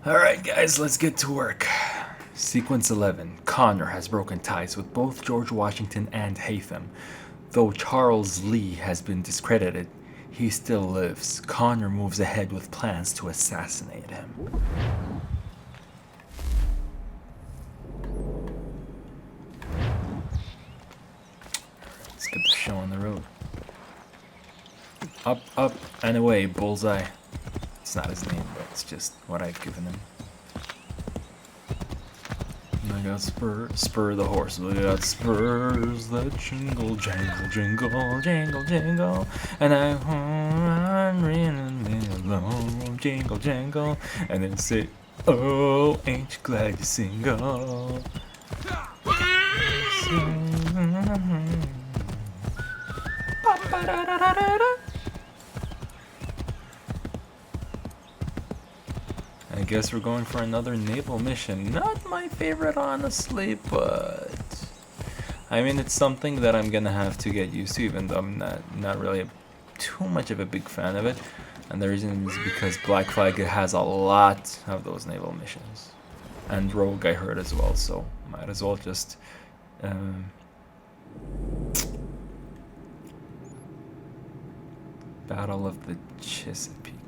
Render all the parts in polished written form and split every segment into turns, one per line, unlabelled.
Alright, guys, let's get to work. Sequence 11. Connor has broken ties with both George Washington and Hatham. Though Charles Lee has been discredited, he still lives. Connor moves ahead with plans to assassinate him. Let's get the show on the road. Up, up, and away, bullseye. It's not his name, but it's just what I've given him. I got spur the horse. I got spurs that jingle, jangle, jingle, jingle, jingle. And I'm running along, jingle, jangle. And then say, oh, ain't you glad you're single? I guess we're going for another naval mission. Not my favorite, honestly, but I mean, it's something that I'm gonna have to get used to, even though I'm not really too much of a big fan of it. And the reason is because Black Flag has a lot of those naval missions, and Rogue I heard as well. So might as well just Battle of the Chesapeake.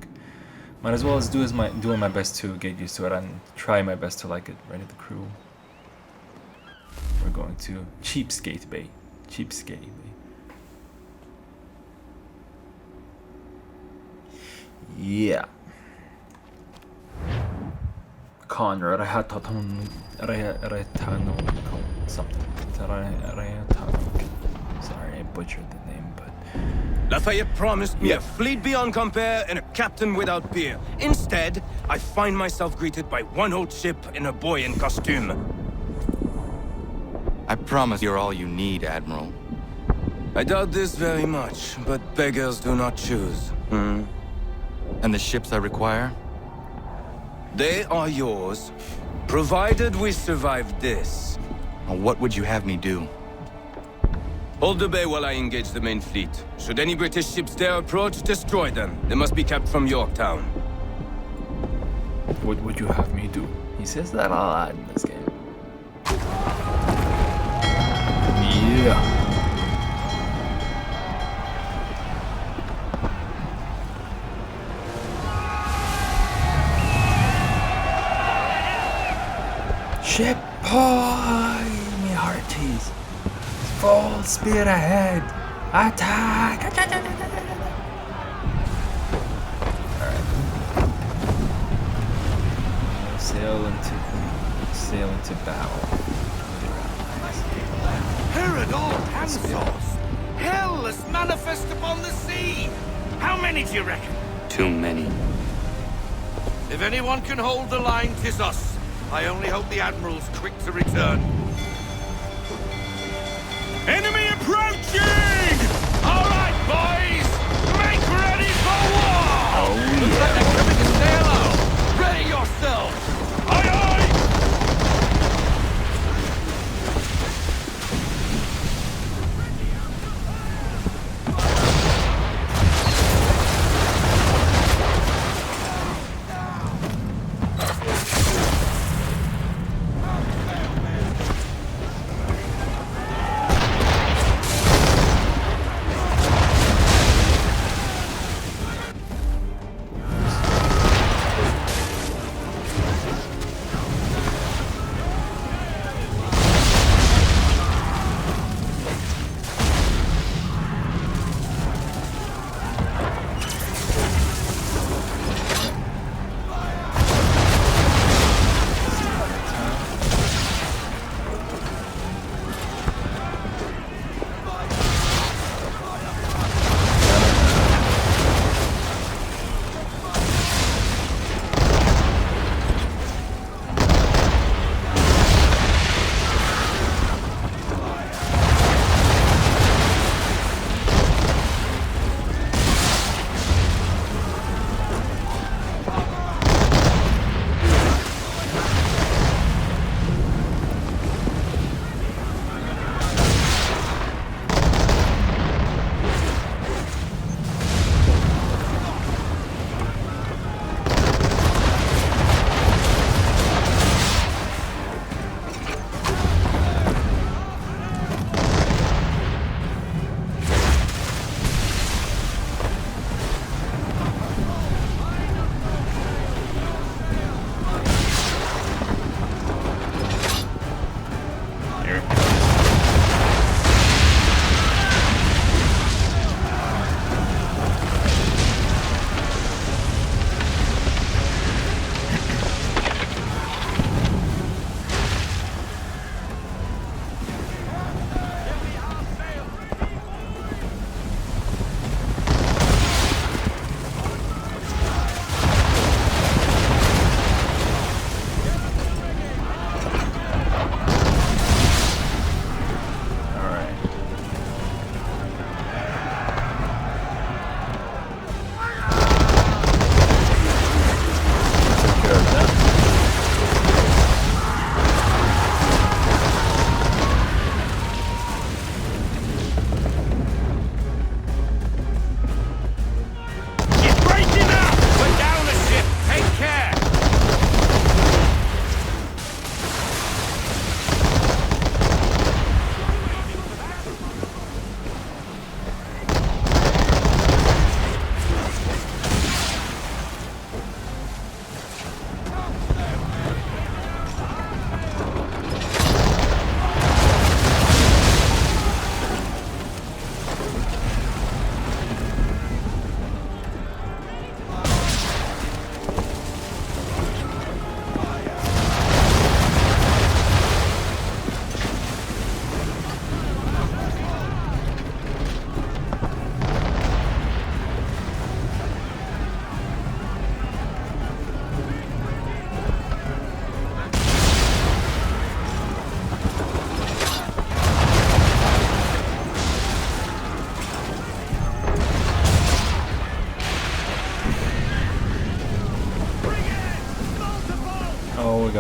Might as well as doing my best to get used to it and try my best to like it. Ready the crew. We're going to Cheapskate Bay. Cheapskate Bay. Yeah. Connor, something. Sorry, I butchered the name, but
Lafayette promised me a fleet beyond compare and a captain without peer. Instead, I find myself greeted by one old ship and a boy in costume.
I promise you're all you need, Admiral.
I doubt this very much, but beggars do not choose.
And the ships I require?
They are yours, provided we survive this.
What would you have me do?
Hold the bay while I engage the main fleet. Should any British ships dare approach, destroy them. They must be kept from Yorktown.
what would you have me do? He says that a lot in this game. Yeah. Ship boy, me hearties. Full speed ahead. Attack! Alright. Sail into battle.
Herod all Hansos! Hell is manifest upon the sea! How many do you reckon?
Too many.
If anyone can hold the line, 'tis us. I only hope the Admiral's quick to return. Enemy approaching! All right, boys! Make ready for war! Looks like they're coming to sail out! Ready yourselves! Aye, aye!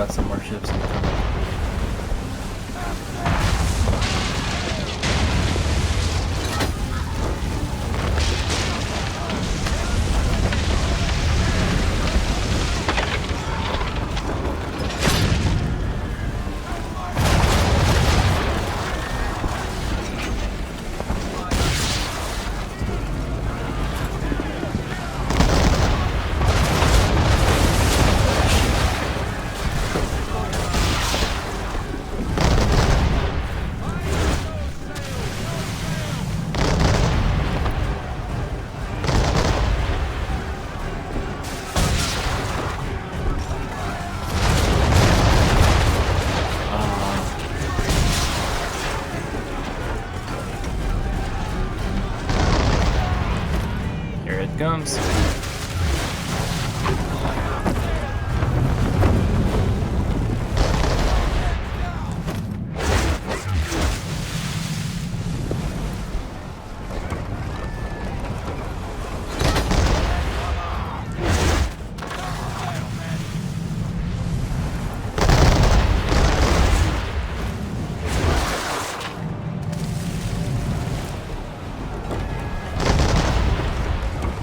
got some more ships incoming. Here it comes.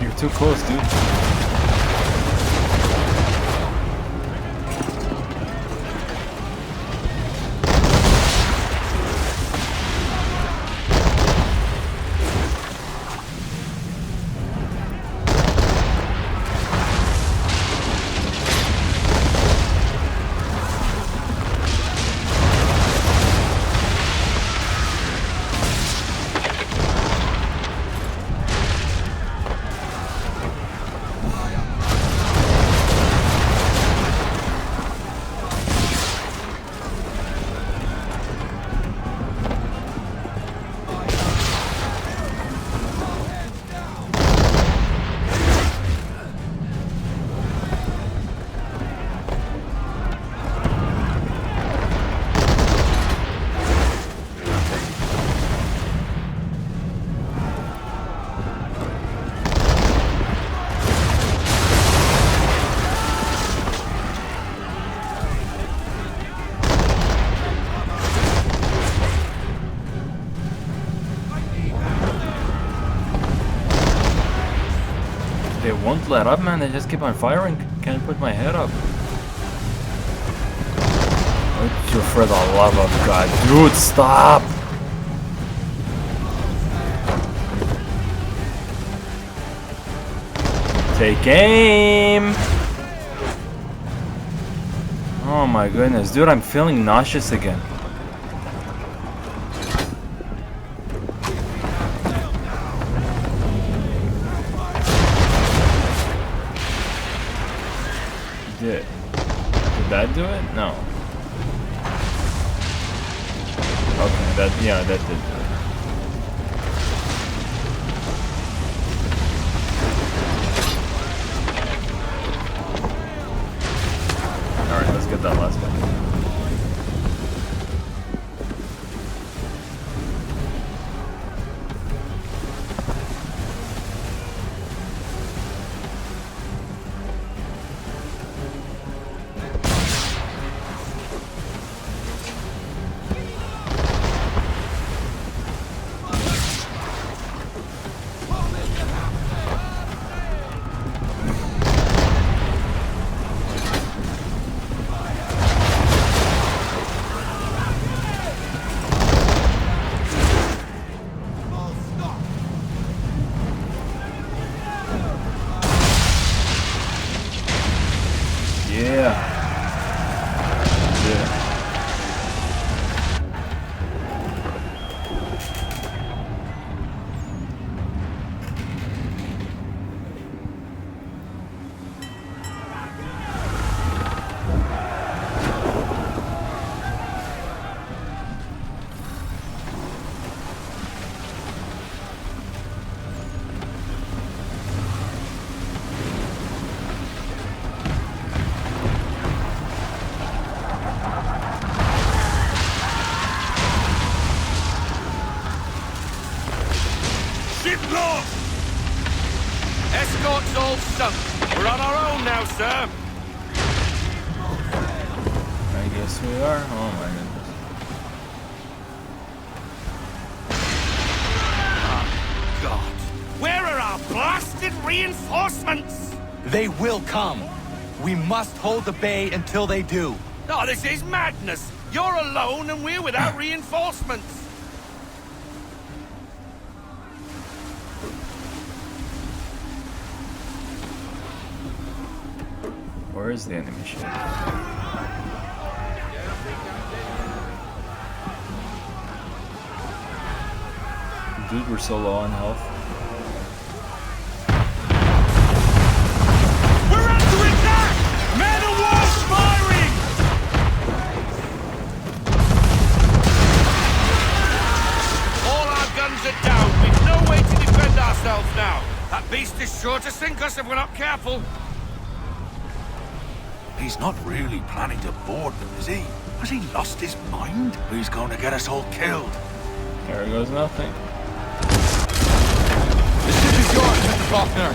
You're too close, dude. They won't let up, man. They just keep on firing. Can't put my head up. Oh, for the love of God, dude, stop! Take aim! Oh my goodness, dude, I'm feeling nauseous again. Did that do it? No. Okay, that did do it. Alright, let's get that last one. Yeah.
Ship lost! Escort's all sunk. We're on our own now, sir.
Yes, we are. Oh my goodness.
God. Where are our blasted reinforcements?
They will come. We must hold the bay until they do.
Oh, this is madness. You're alone and we're without reinforcements.
Where is the enemy ship? Dude, we're so low on health.
We're under attack! Man of war firing! All our guns are down. We've no way to defend ourselves now. That beast is sure to sink us if we're not careful.
He's not really planning to board them, is he? Has he lost his mind? He's going to get us all killed.
There goes nothing.
The ship is yours, Mr. Faulkner.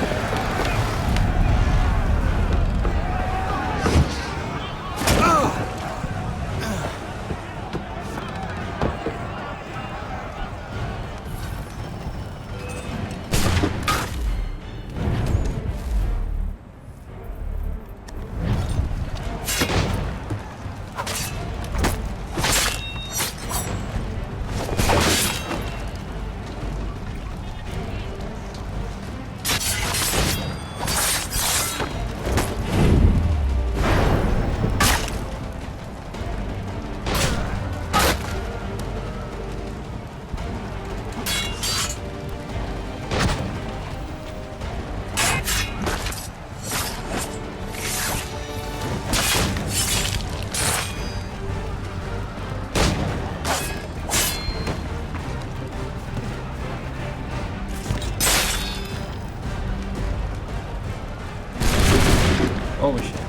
Oh shit.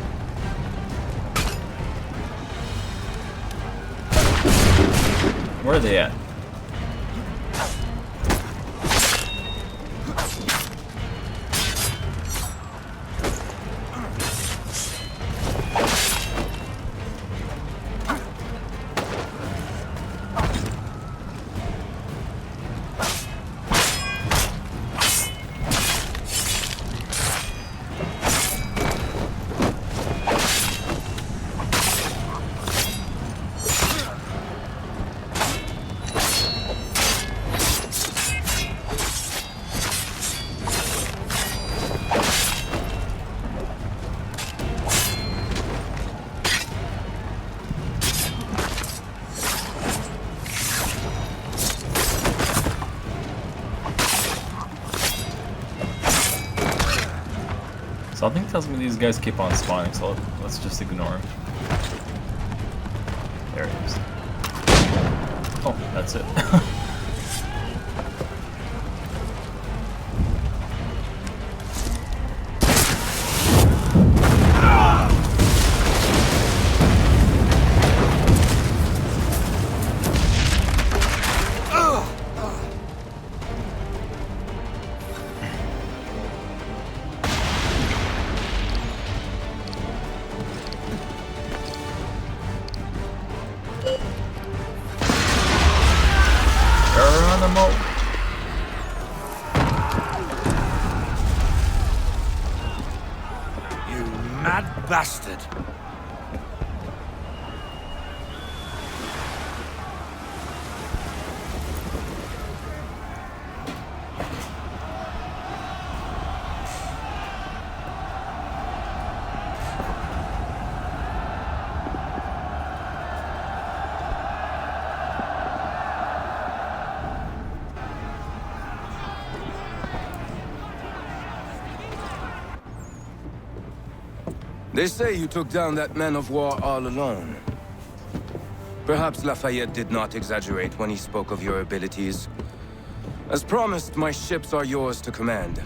Where are they at? Something tells me these guys keep on spawning, so let's just ignore them. There it is. Oh, that's it. Geronimo.
You mad bastard.
They say you took down that man of war all alone. Perhaps Lafayette did not exaggerate when he spoke of your abilities. As promised, my ships are yours to command.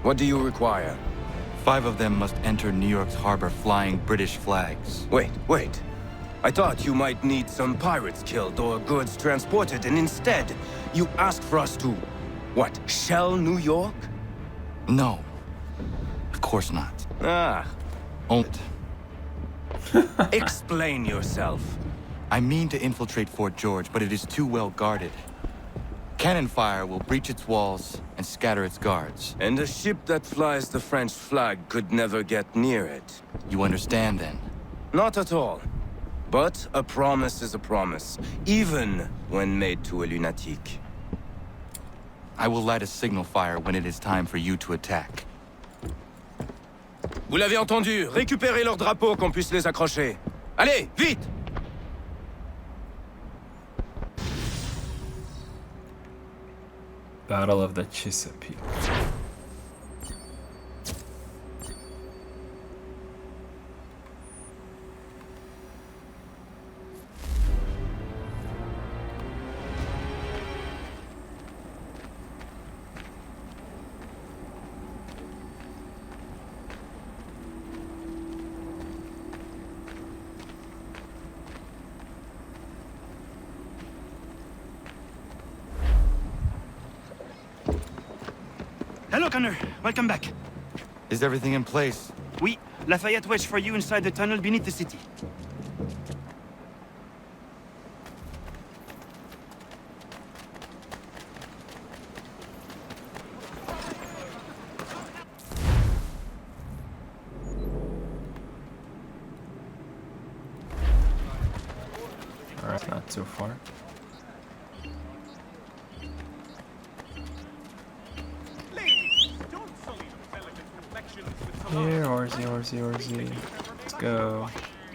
What do you require?
5 of them must enter New York's harbor flying British flags.
Wait. I thought you might need some pirates killed or goods transported, and instead, you asked for us to, what, shell New York?
No. Of course not.
Ah,
Only
Explain yourself.
I mean to infiltrate Fort George, but it is too well guarded. Cannon fire will breach its walls and scatter its guards.
And a ship that flies the French flag could never get near it.
You understand, then?
Not at all. But a promise is a promise, even when made to a lunatic.
I will light a signal fire when it is time for you to attack.
Vous l'avez entendu, récupérez leurs drapeaux qu'on puisse les accrocher. Allez, vite!
Battle of the Chesapeake.
Hello, Connor. Welcome back.
Is everything in place?
Oui, Lafayette waits for you inside the tunnel beneath the city.
Alright, not too far. Here, horsey, horsey, horsey. Let's go.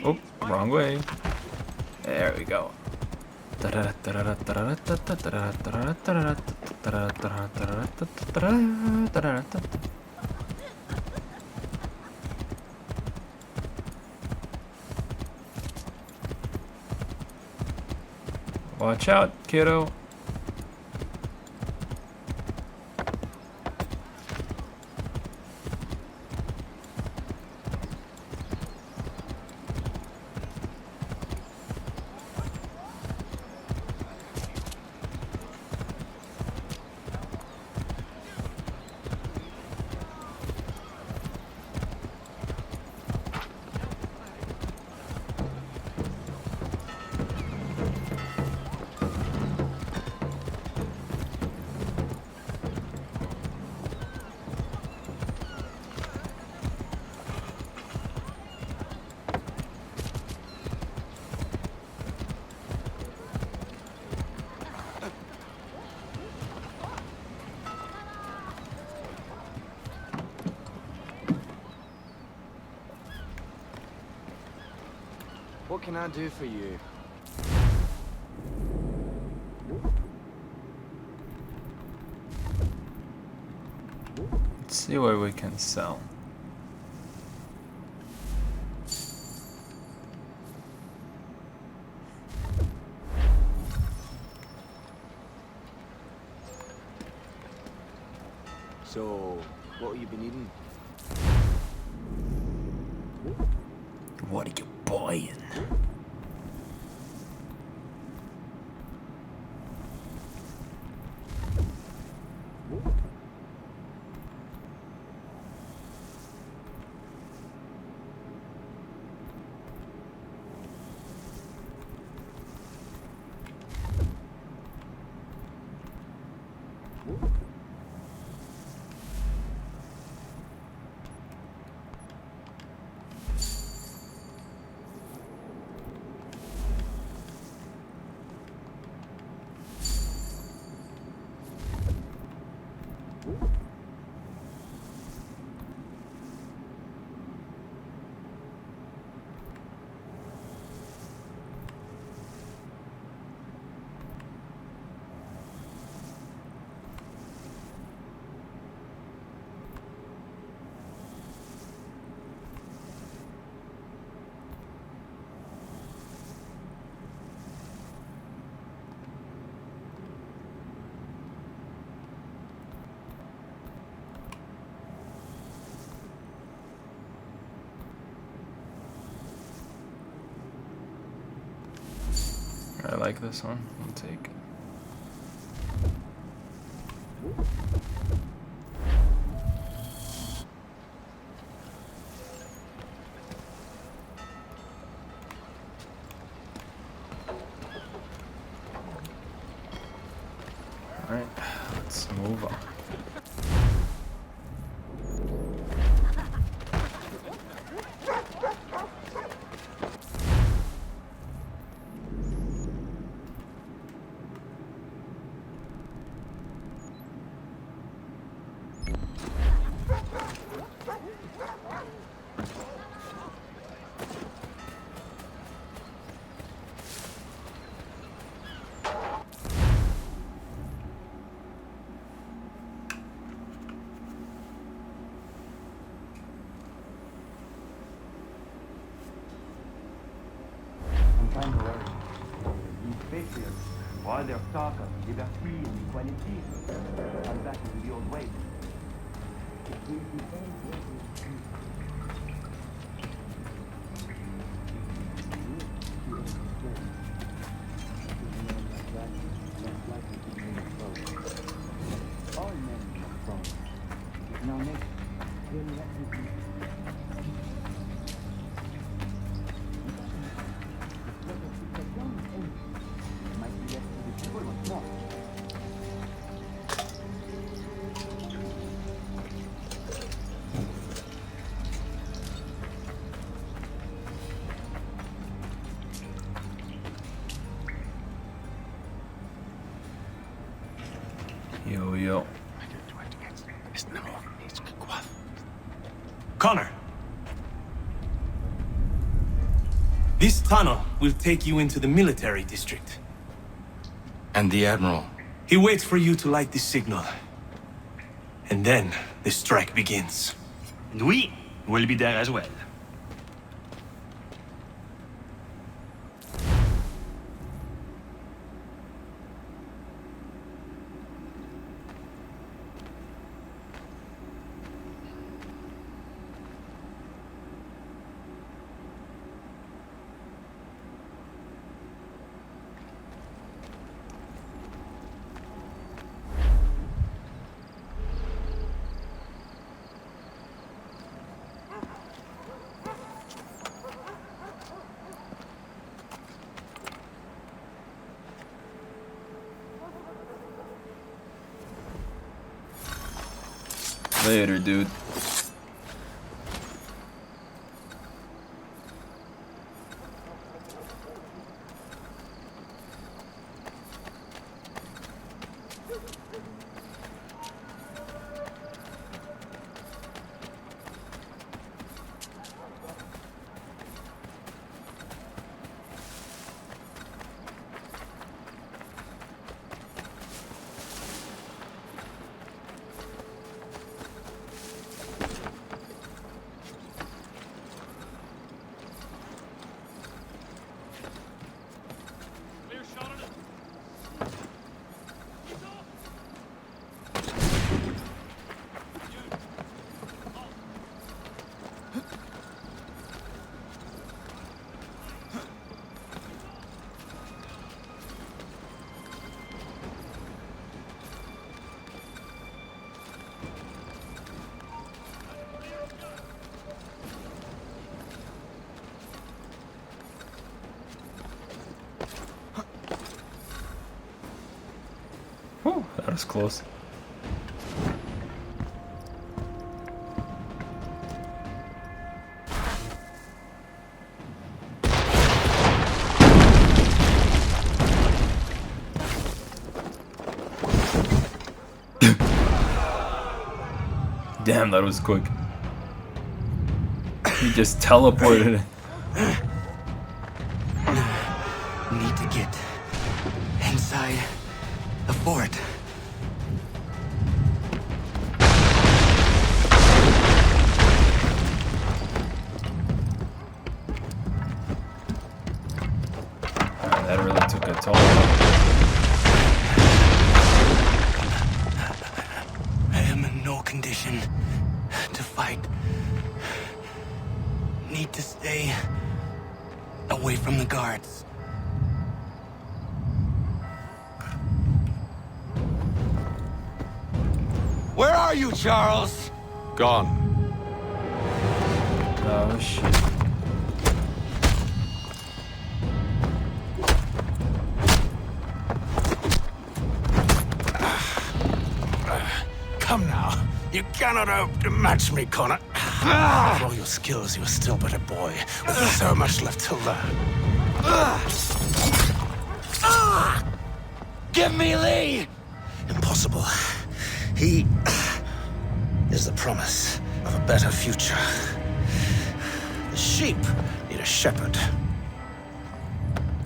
Oh, wrong way. There we go. Watch out, kiddo.
What can I do for you?
Let's see what we can sell.
So, what have you been eating?
What are you buying? I like this one. I'll take it. Alright, let's move on.
While their talk of liberty and equality, I'm back into the old ways. All men are strong. Now next, we'll let you be.
Yo.
Connor. This tunnel will take you into the military district.
And the Admiral.
He waits for you to light this signal. And then the strike begins.
And we will be there as well.
Later, dude. Whew, that was close. Damn, that was quick. He just teleported.
Need to get inside the fort.
That really took a toll.
I am in no condition to fight. Need to stay away from the guards. Where are you, Charles?
Gone.
Oh shit.
Come now. You cannot hope to match me, Connor. For all your skills, you are still but a boy, with so much left to learn.
Give me Lee!
Impossible. He is the promise of a better future. The sheep need a shepherd.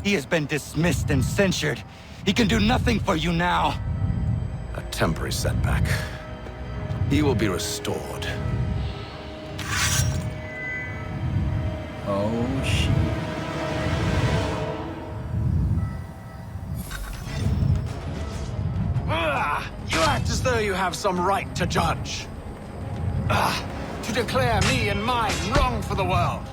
He has been dismissed and censured. He can do nothing for you now.
A temporary setback. He will be restored.
Oh, shit.
You act as though you have some right to judge. To declare me and mine wrong for the world.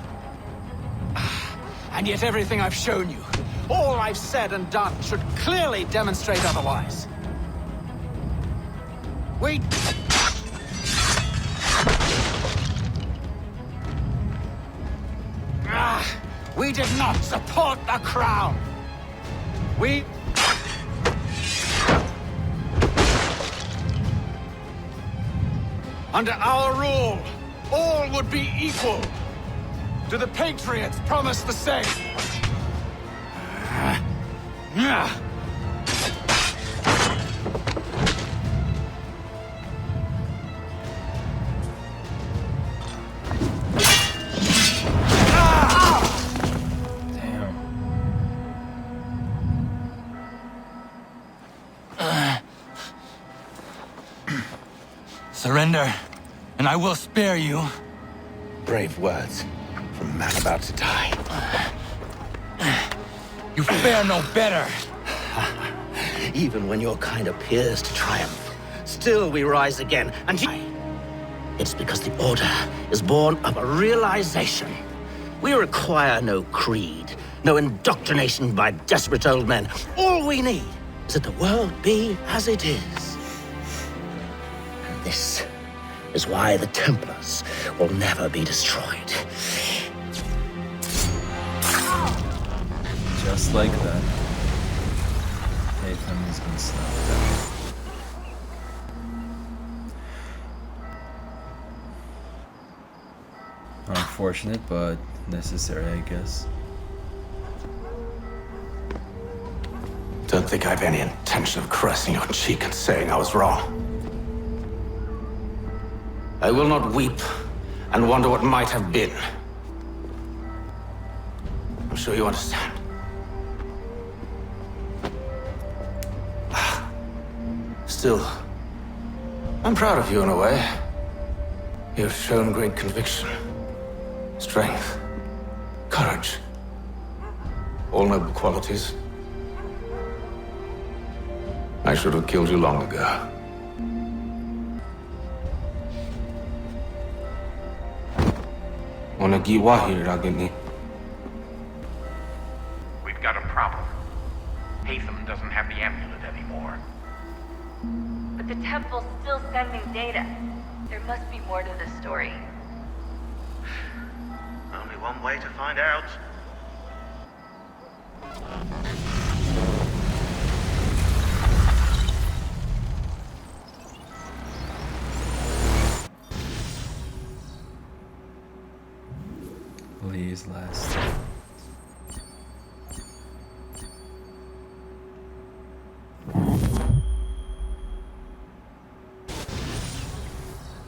And yet everything I've shown you, all I've said and done, should clearly demonstrate otherwise. We did not support the crown. Under our rule, all would be equal. Do the Patriots promise the same?
Surrender, and I will spare you.
Brave words from a man about to die.
You fare no better.
Even when your kind appears to triumph, still we rise again, and it's because the Order is born of a realization. We require no creed, no indoctrination by desperate old men. All we need is that the world be as it is. And this is why the Templars will never be destroyed.
Just like that. Nathan has been snuffed out. Unfortunate, but necessary, I guess.
Don't think I have any intention of caressing your cheek and saying I was wrong. I will not weep and wonder what might have been. I'm sure you understand. Still, I'm proud of you in a way. You have shown great conviction, strength, courage. All noble qualities. I should have killed you long ago.
We've got a problem. Hatham doesn't have the amulet anymore.
But the temple's still sending data. There must be more to this story.
Only one way to find out.
Lee's last.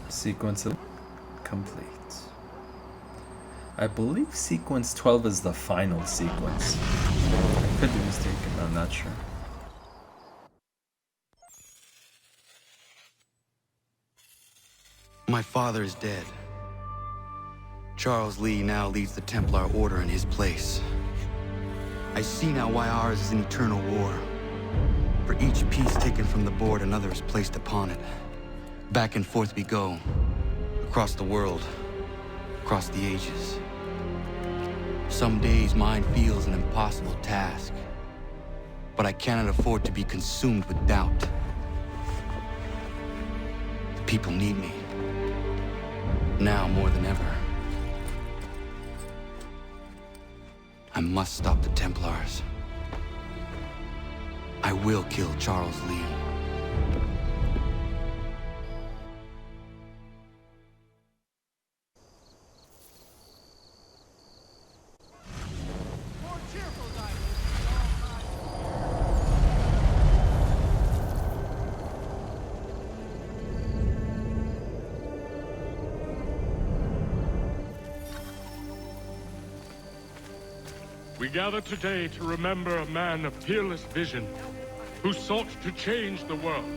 Sequence complete. I believe sequence 12 is the final sequence. I could be mistaken, I'm not sure.
My father is dead. Charles Lee now leads the Templar Order in his place. I see now why ours is an eternal war. For each piece taken from the board, another is placed upon it. Back and forth we go. Across the world. Across the ages. Some days mine feels an impossible task. But I cannot afford to be consumed with doubt. The people need me. Now more than ever. I must stop the Templars. I will kill Charles Lee.
We gather today to remember a man of peerless vision who sought to change the world.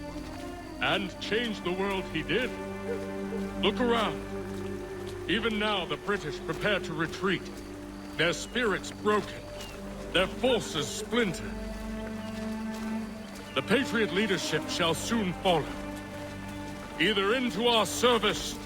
And change the world he did. Look around. Even now, the British prepare to retreat. Their spirits broken. Their forces splintered. The Patriot leadership shall soon follow. Either into our service...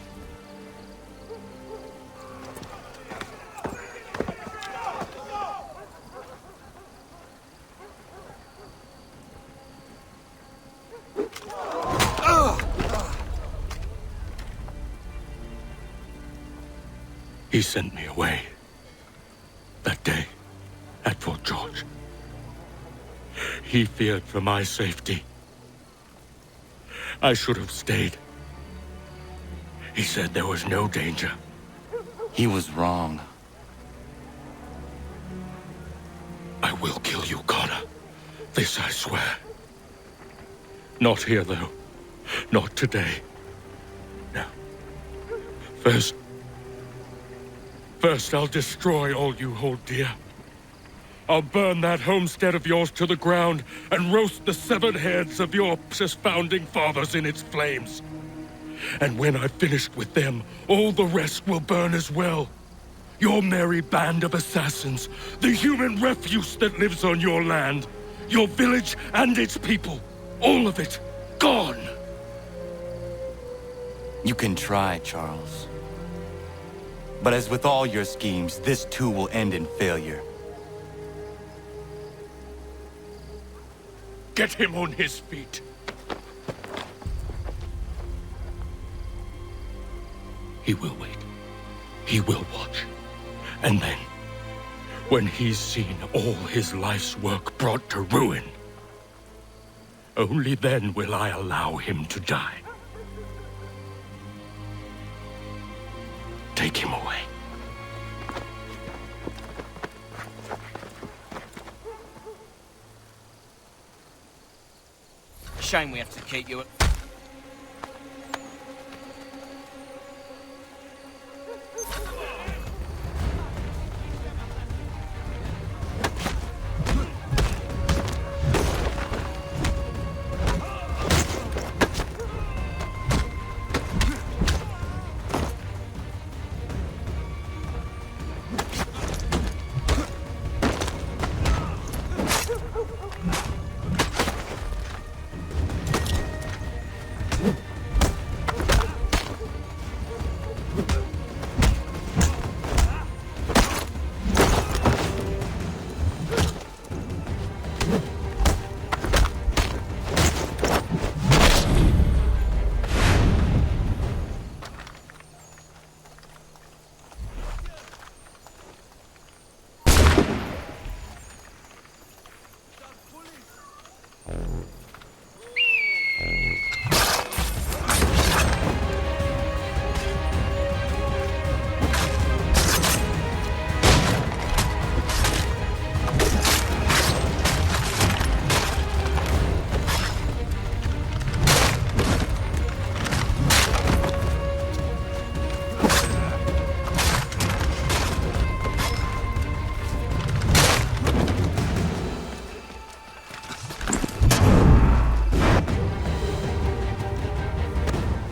He sent me away. That day, at Fort George. He feared for my safety. I should have stayed. He said there was no danger.
He was wrong.
I will kill you, Connor. This I swear. Not here, though. Not today. No. First, I'll destroy all you hold dear. I'll burn that homestead of yours to the ground and roast the severed heads of your precious founding fathers in its flames. And when I've finished with them, all the rest will burn as well. Your merry band of assassins, the human refuse that lives on your land, your village and its people, all of it, gone.
You can try, Charles. But as with all your schemes, this too will end in failure.
Get him on his feet. He will wait. He will watch. And then, when he's seen all his life's work brought to ruin, only then will I allow him to die. Take him away.
Shame we have to keep you at...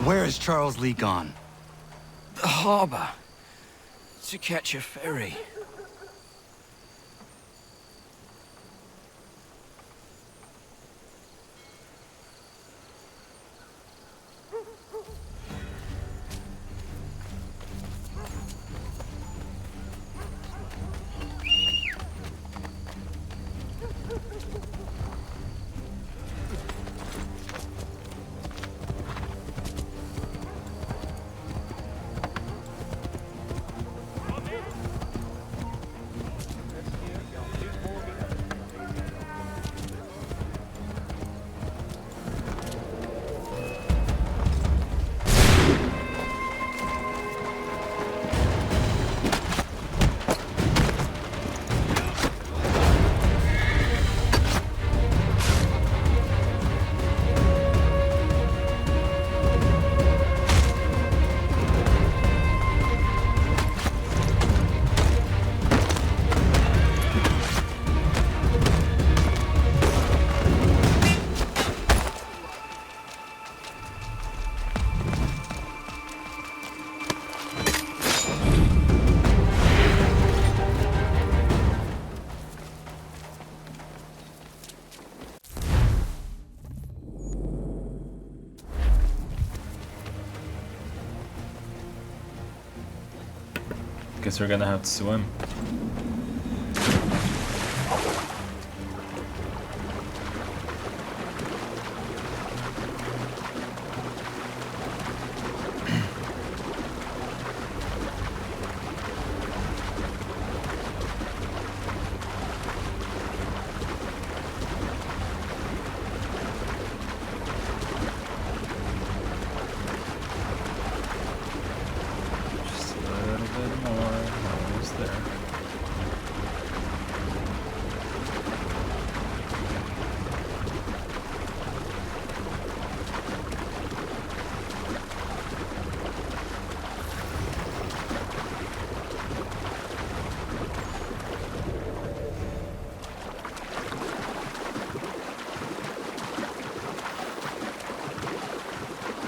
Where is Charles Lee gone?
The harbor. To catch a ferry.
guess we're gonna have to swim.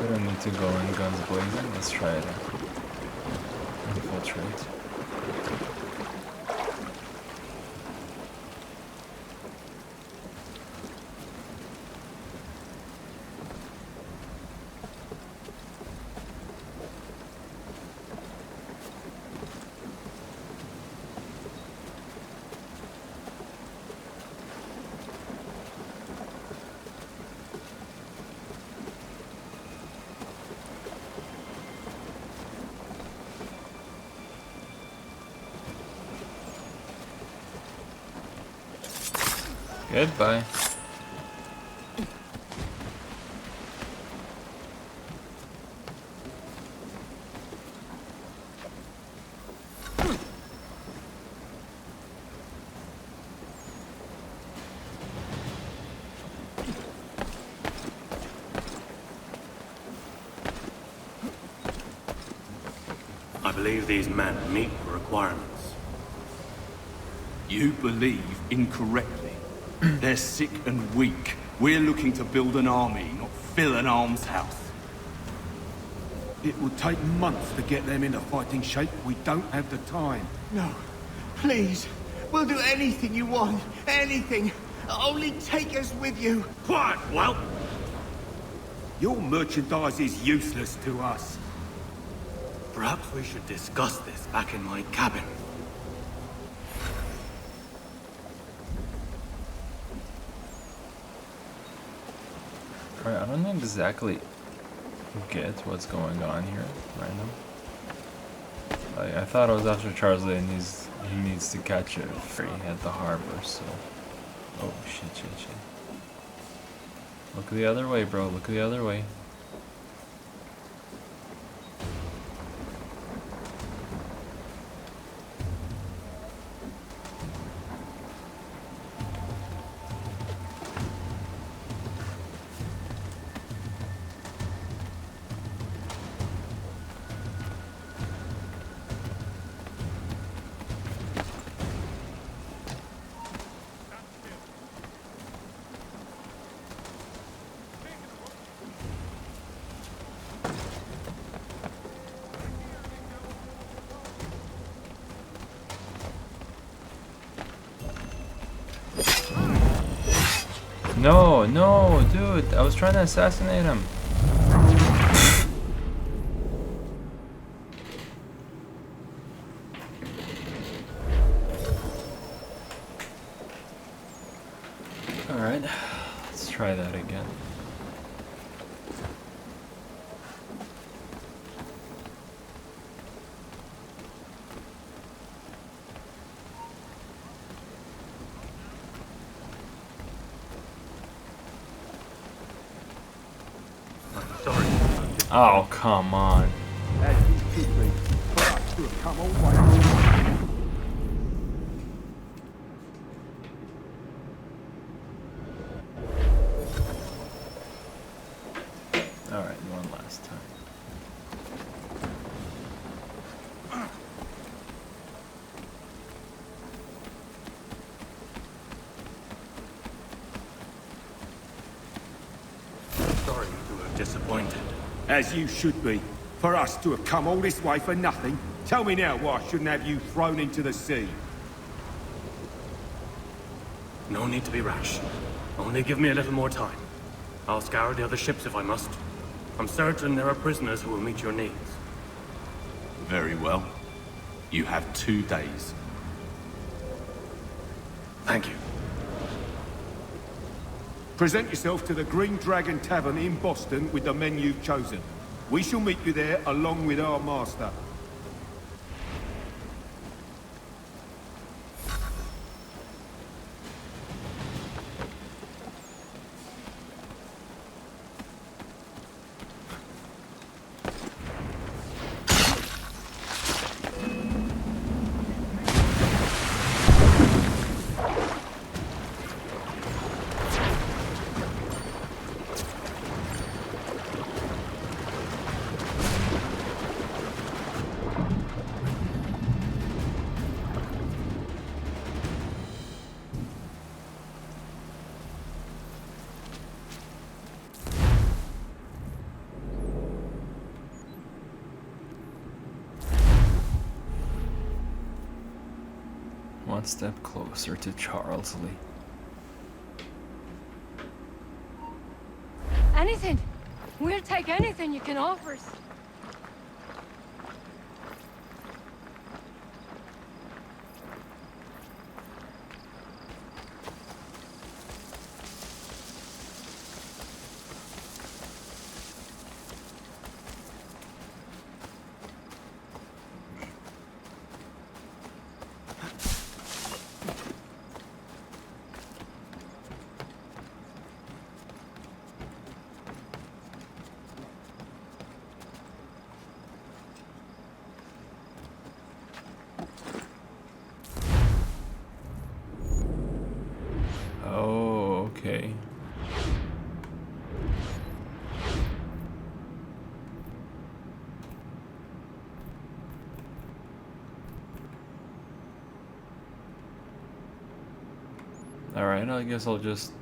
We don't need to go in guns blazing. Let's try it. Infiltrate. Goodbye.
I believe these men meet the requirements.
You believe incorrectly. They're sick and weak. We're looking to build an army, not fill an almshouse. It would take months to get them into fighting shape. We don't have the time.
No. Please. We'll do anything you want. Anything. Only take us with you.
Quiet, whelp! Your merchandise is useless to us.
Perhaps we should discuss this back in my cabin.
Alright, I don't exactly get what's going on here right now. Like, I thought it was after Charles Lee and he needs to catch a ferry at the harbor, so... Oh, shit. Look the other way, bro. Look the other way. No, dude, I was trying to assassinate him. Alright, let's try that again. Oh, come on. Alright, one last time.
Sorry to have disappointed.
As you should be. For us to have come all this way for nothing. Tell me now why I shouldn't have you thrown into the sea.
No need to be rash. Only give me a little more time. I'll scour the other ships if I must. I'm certain there are prisoners who will meet your needs.
Very well. You have 2 days.
Thank you. Present yourself to the Green Dragon Tavern in Boston with the men you've chosen. We shall meet you there along with our master.
One step closer to Charles Lee.
Anything. We'll take anything you can offer us.
Oh, okay. Alright, I guess I'll just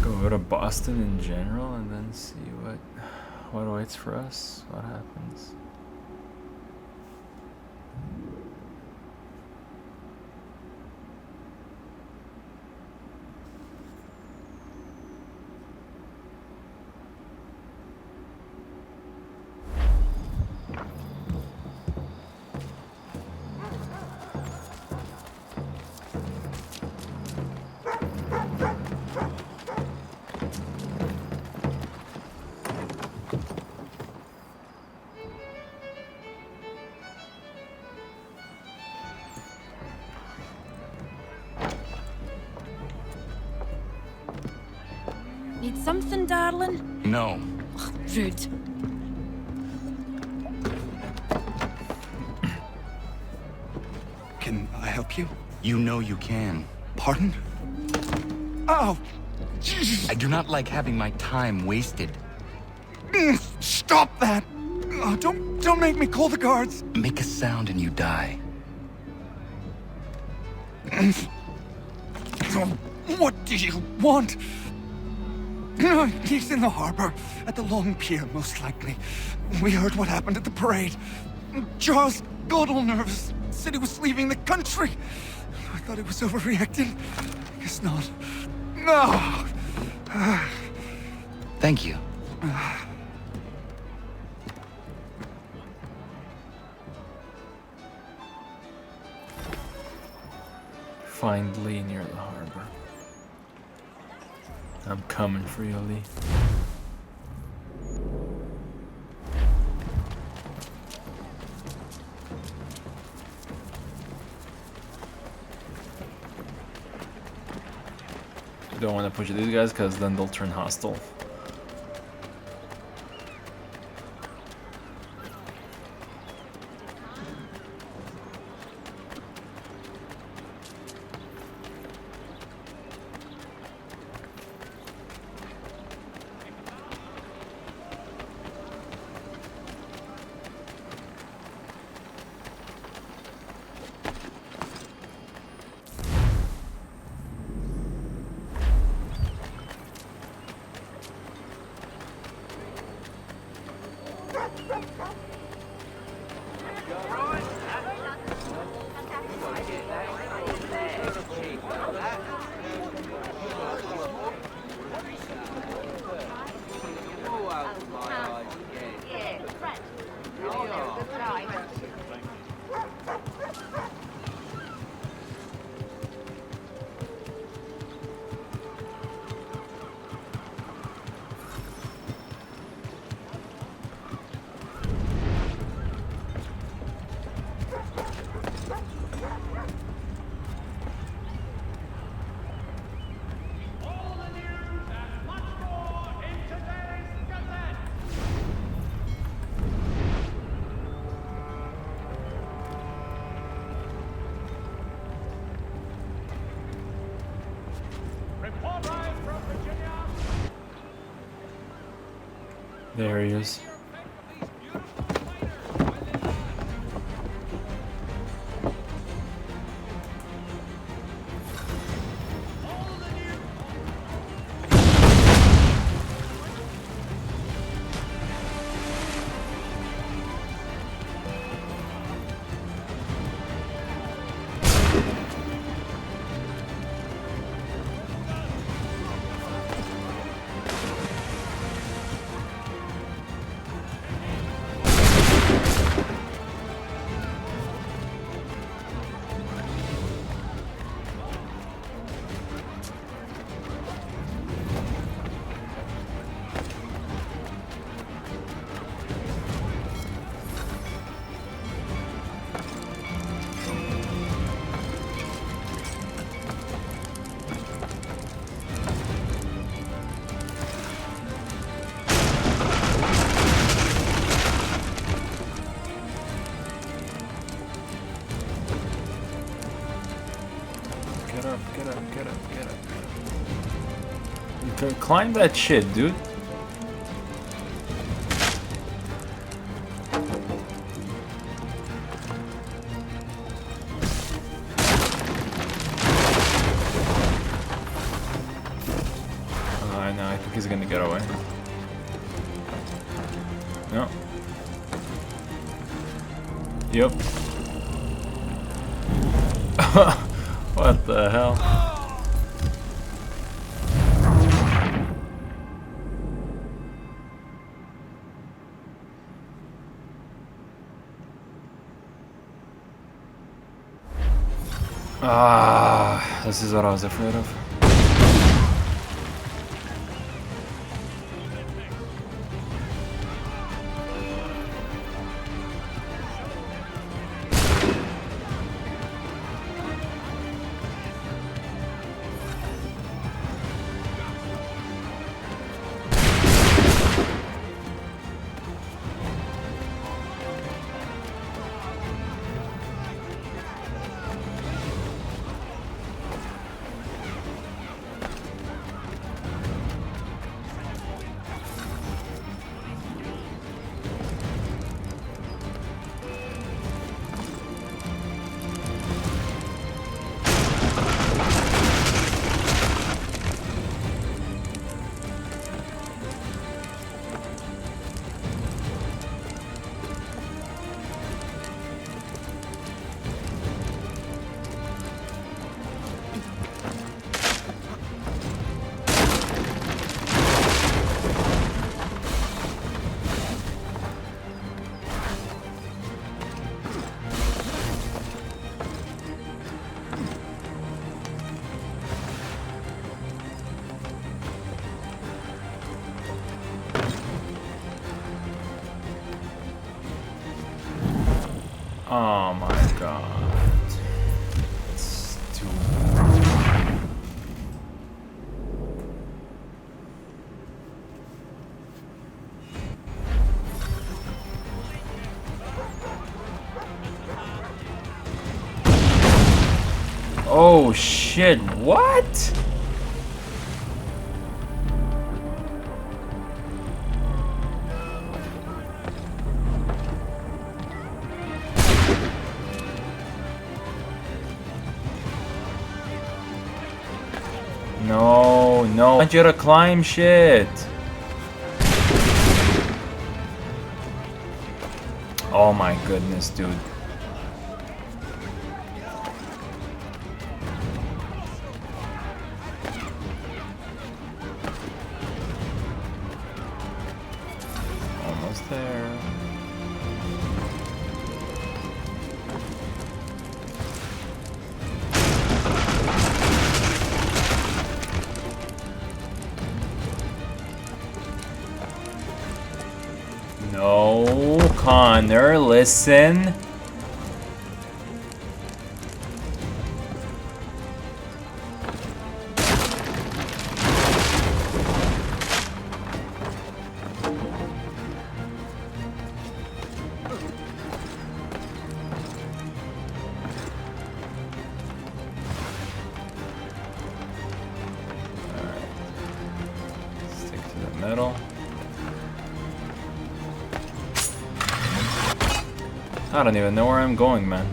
go to Boston in general and then see what waits for us, what happens.
Need something, darling?
No.
Ugh, rude.
Can I help you? You know you can. Pardon? Oh! I do not like having my time wasted.
Stop that! Oh, don't make me call the guards.
Make a sound and you die.
What do you want? He's in the harbor, at the Long Pier, most likely. We heard what happened at the parade. Charles got all nervous, said he was leaving the country. I thought he was overreacting. Guess not. No!
Thank you.
Find Lee near the harbor. I'm coming for you, Lee. Don't want to push these guys because then they'll turn hostile. There he is. Get up, get up, get up, get up. You can climb that shit, dude. No, I think he's gonna get away. No. Yep. What the hell? Ah, this is what I was afraid of. Oh my god. It's too... Oh shit, what? No, no. I want you to climb shit. Oh my goodness, dude. Almost there. No, Connor, listen. Stick to the middle. I don't even know where I'm going, man.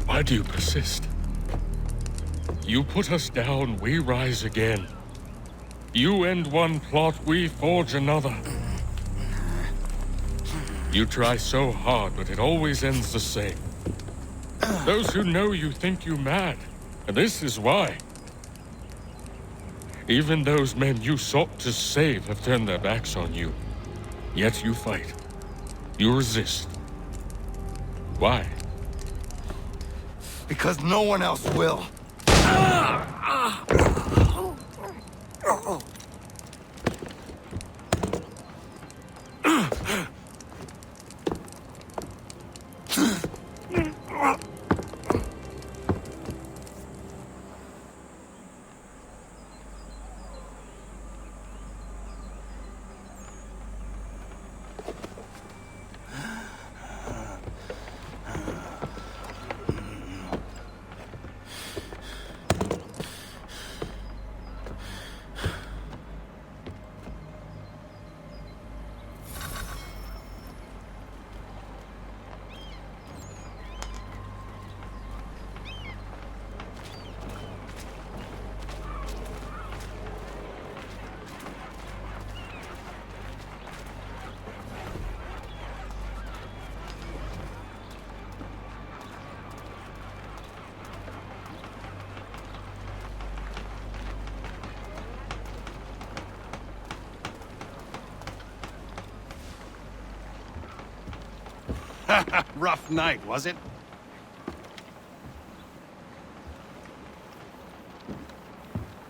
Why do you persist? You put us down, we rise again. You end one plot, we forge another. You try so hard, but it always ends the same. Those who know you think you mad, and this is why. Even those men you sought to save have turned their backs on you. Yet you fight. You resist. Why?
Because no one else will.
Rough night, was it?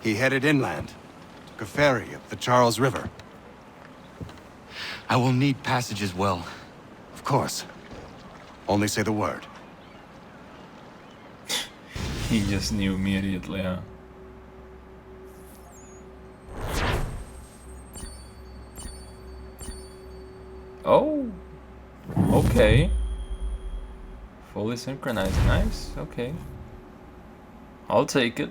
He headed inland. Took a ferry up the Charles River.
I will need passage as well.
Of course. Only say the word.
He just knew immediately, huh? Oh! Okay. Fully synchronized, nice, okay. I'll take it.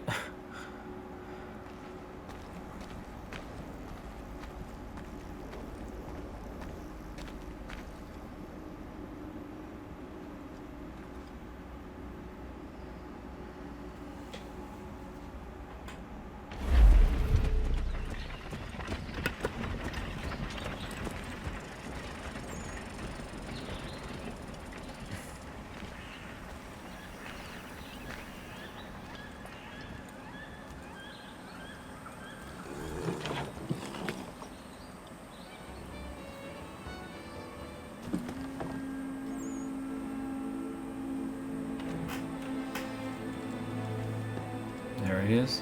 There he is.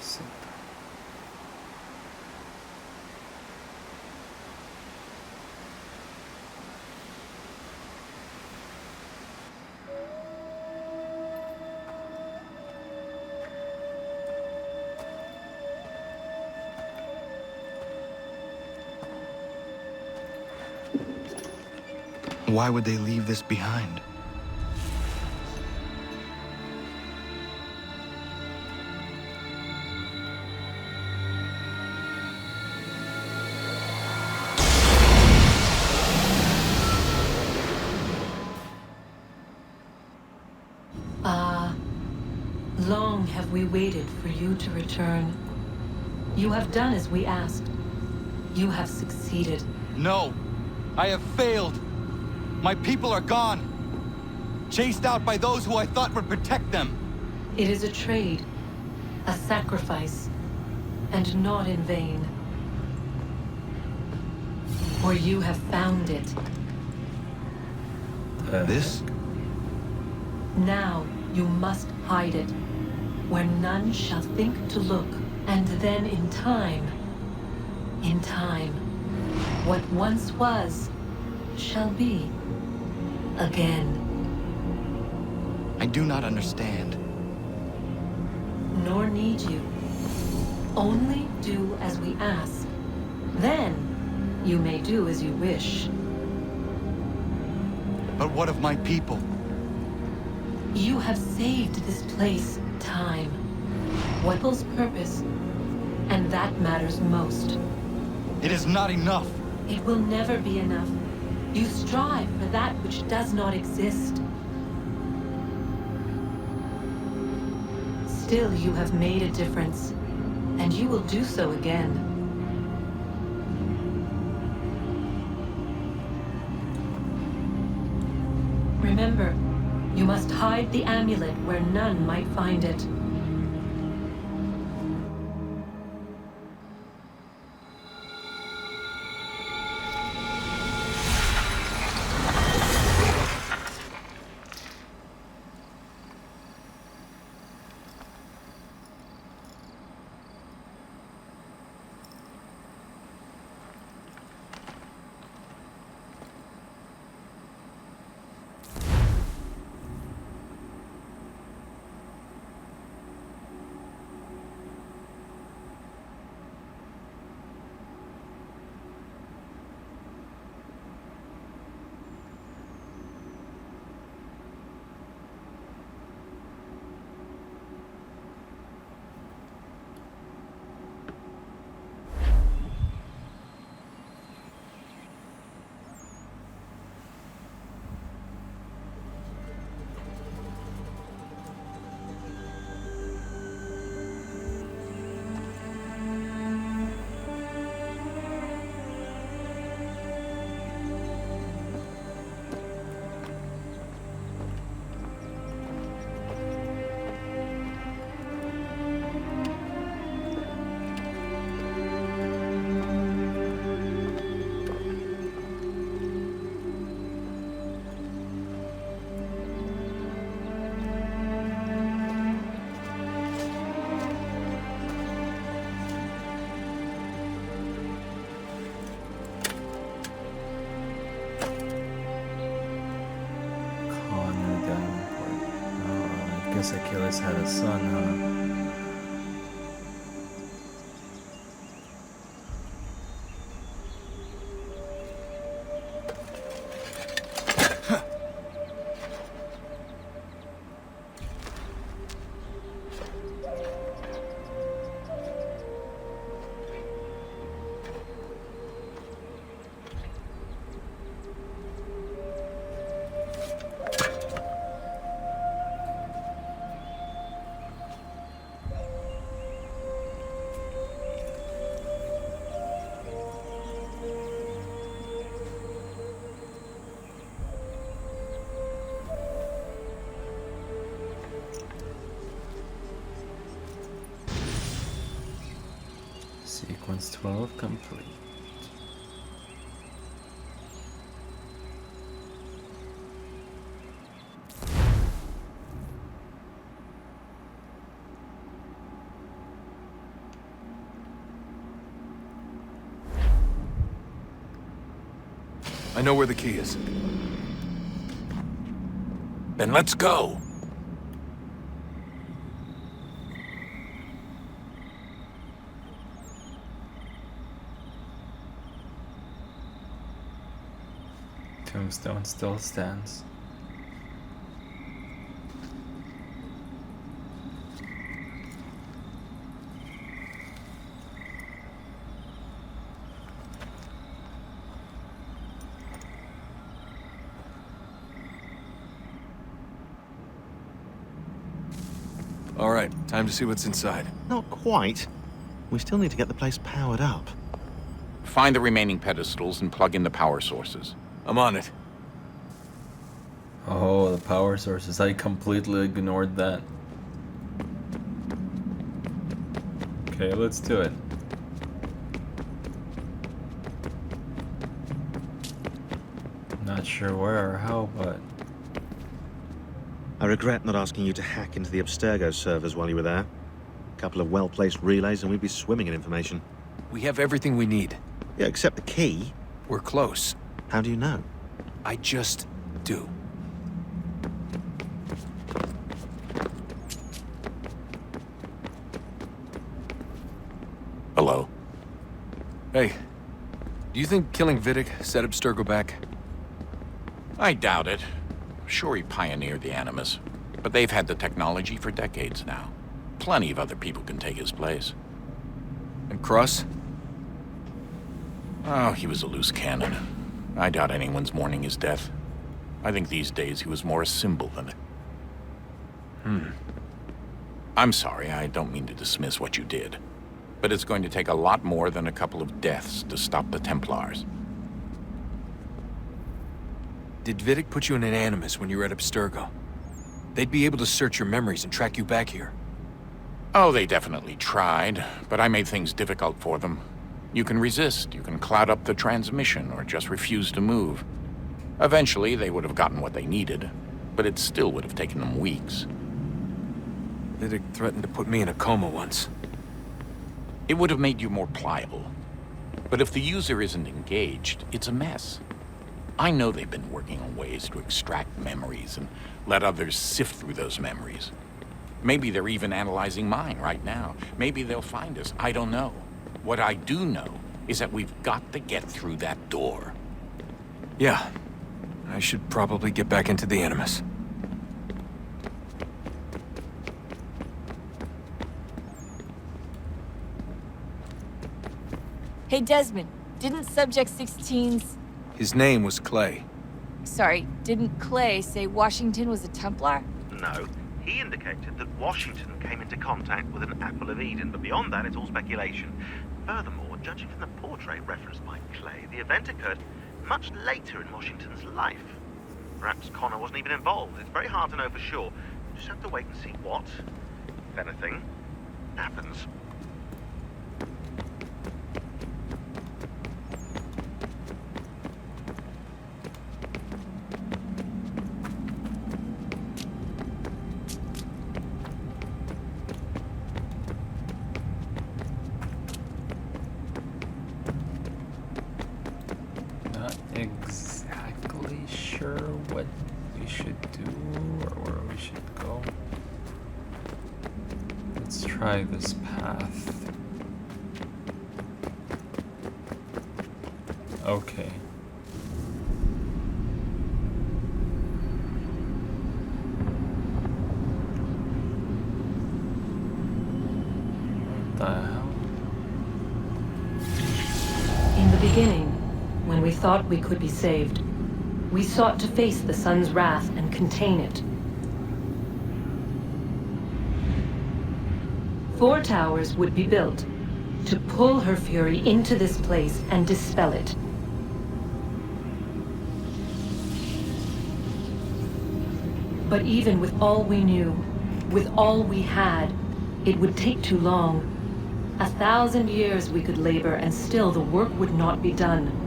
Sit.
Why would they leave this behind?
Long have we waited for you to return. You have done as we asked. You have succeeded.
No! I have failed! My people are gone! Chased out by those who I thought would protect them!
It is a trade, a sacrifice, and not in vain. For you have found it.
This?
Now you must hide it, where none shall think to look, and then in time, what once was, shall be again.
I do not understand.
Nor need you. Only do as we ask. Then, you may do as you wish.
But what of my people?
You have saved this place time. What was purpose? And that matters most.
It is not enough.
It will never be enough. You strive for that which does not exist. Still, you have made a difference, and you will do so again. Remember, you must hide the amulet where none might find it.
Achilles had a son, huh? Sequence 12 complete.
I know where the key is.
Then let's go.
Tombstone still stands.
All right, time to see what's inside.
Not quite. We still need to get the place powered up.
Find the remaining pedestals and plug in the power sources.
I'm on it.
Oh, the power sources. I completely ignored that. Okay, let's do it. Not sure where or how, but...
I regret not asking you to hack into the Abstergo servers while you were there. A couple of well-placed relays and we'd be swimming in information.
We have everything we need.
Yeah, except the key.
We're close.
How do you know?
I just do.
Hello?
Hey, do you think killing Vidic set Abstergo back?
I doubt it. Sure, he pioneered the Animus, but they've had the technology for decades now. Plenty of other people can take his place.
And Cross?
Oh, he was a loose cannon. I doubt anyone's mourning his death. I think these days he was more a symbol than a... I'm sorry, I don't mean to dismiss what you did. But it's going to take a lot more than a couple of deaths to stop the Templars.
Did Vidic put you in an Animus when you were at Abstergo? They'd be able to search your memories and track you back here.
Oh, they definitely tried, but I made things difficult for them. You can resist, you can cloud up the transmission, or just refuse to move. Eventually, they would have gotten what they needed, but it still would have taken them weeks.
Vidic threatened to put me in a coma once.
It would have made you more pliable. But if the user isn't engaged, it's a mess. I know they've been working on ways to extract memories and let others sift through those memories. Maybe they're even analyzing mine right now. Maybe they'll find us. I don't know. What I do know is that we've got to get through that door.
Yeah. I should probably get back into the Animus.
Hey, Desmond, didn't Subject 16's...
His name was Clay.
Sorry, didn't Clay say Washington was a Templar?
No. He indicated that Washington came into contact with an Apple of Eden, but beyond that, it's all speculation. Furthermore, judging from the portrait referenced by Clay, the event occurred much later in Washington's life. Perhaps Connor wasn't even involved. It's very hard to know for sure. You just have to wait and see what, if anything, happens.
Exactly sure what we should do or where we should go. Let's try this path. Okay. What the hell?
In the beginning, when we thought we could be saved, we sought to face the sun's wrath and contain it. 4 towers would be built to pull her fury into this place and dispel it. But even with all we knew, with all we had, it would take too long. 1,000 years we could labor and still the work would not be done.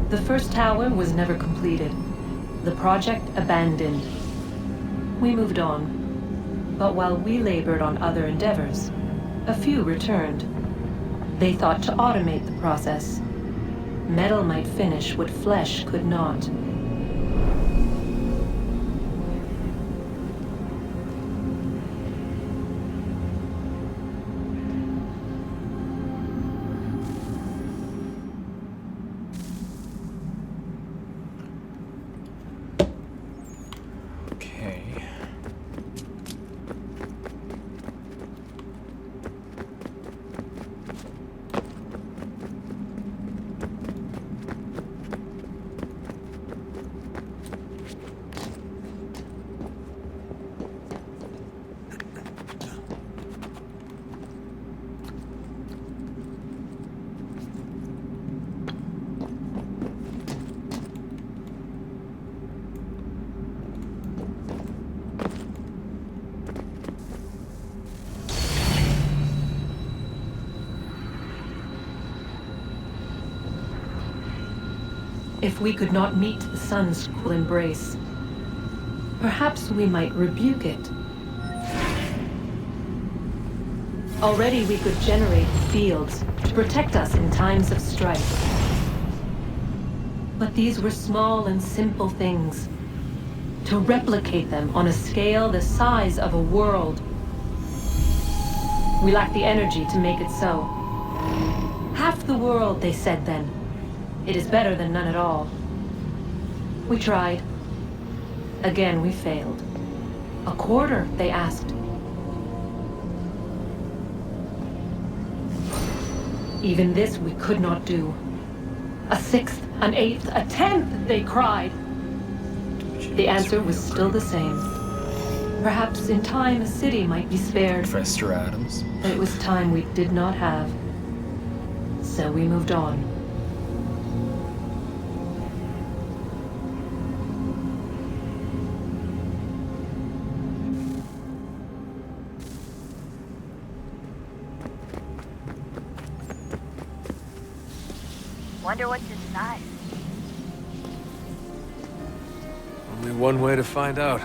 The first tower was never completed. The project abandoned. We moved on. But while we labored on other endeavors, a few returned. They thought to automate the process. Metal might finish what flesh could not. If we could not meet the sun's cool embrace, perhaps we might rebuke it. Already we could generate fields to protect us in times of strife. But these were small and simple things. To replicate them on a scale the size of a world, we lack the energy to make it so. Half the world, they said then. It is better than none at all. We tried. Again, we failed. A quarter, they asked. Even this we could not do. A sixth, an eighth, a tenth, they cried. The answer was still the same. Perhaps in time a city might be spared.
Professor Adams.
But it was time we did not have. So we moved on.
Wonder what's inside.
Only one way to find out.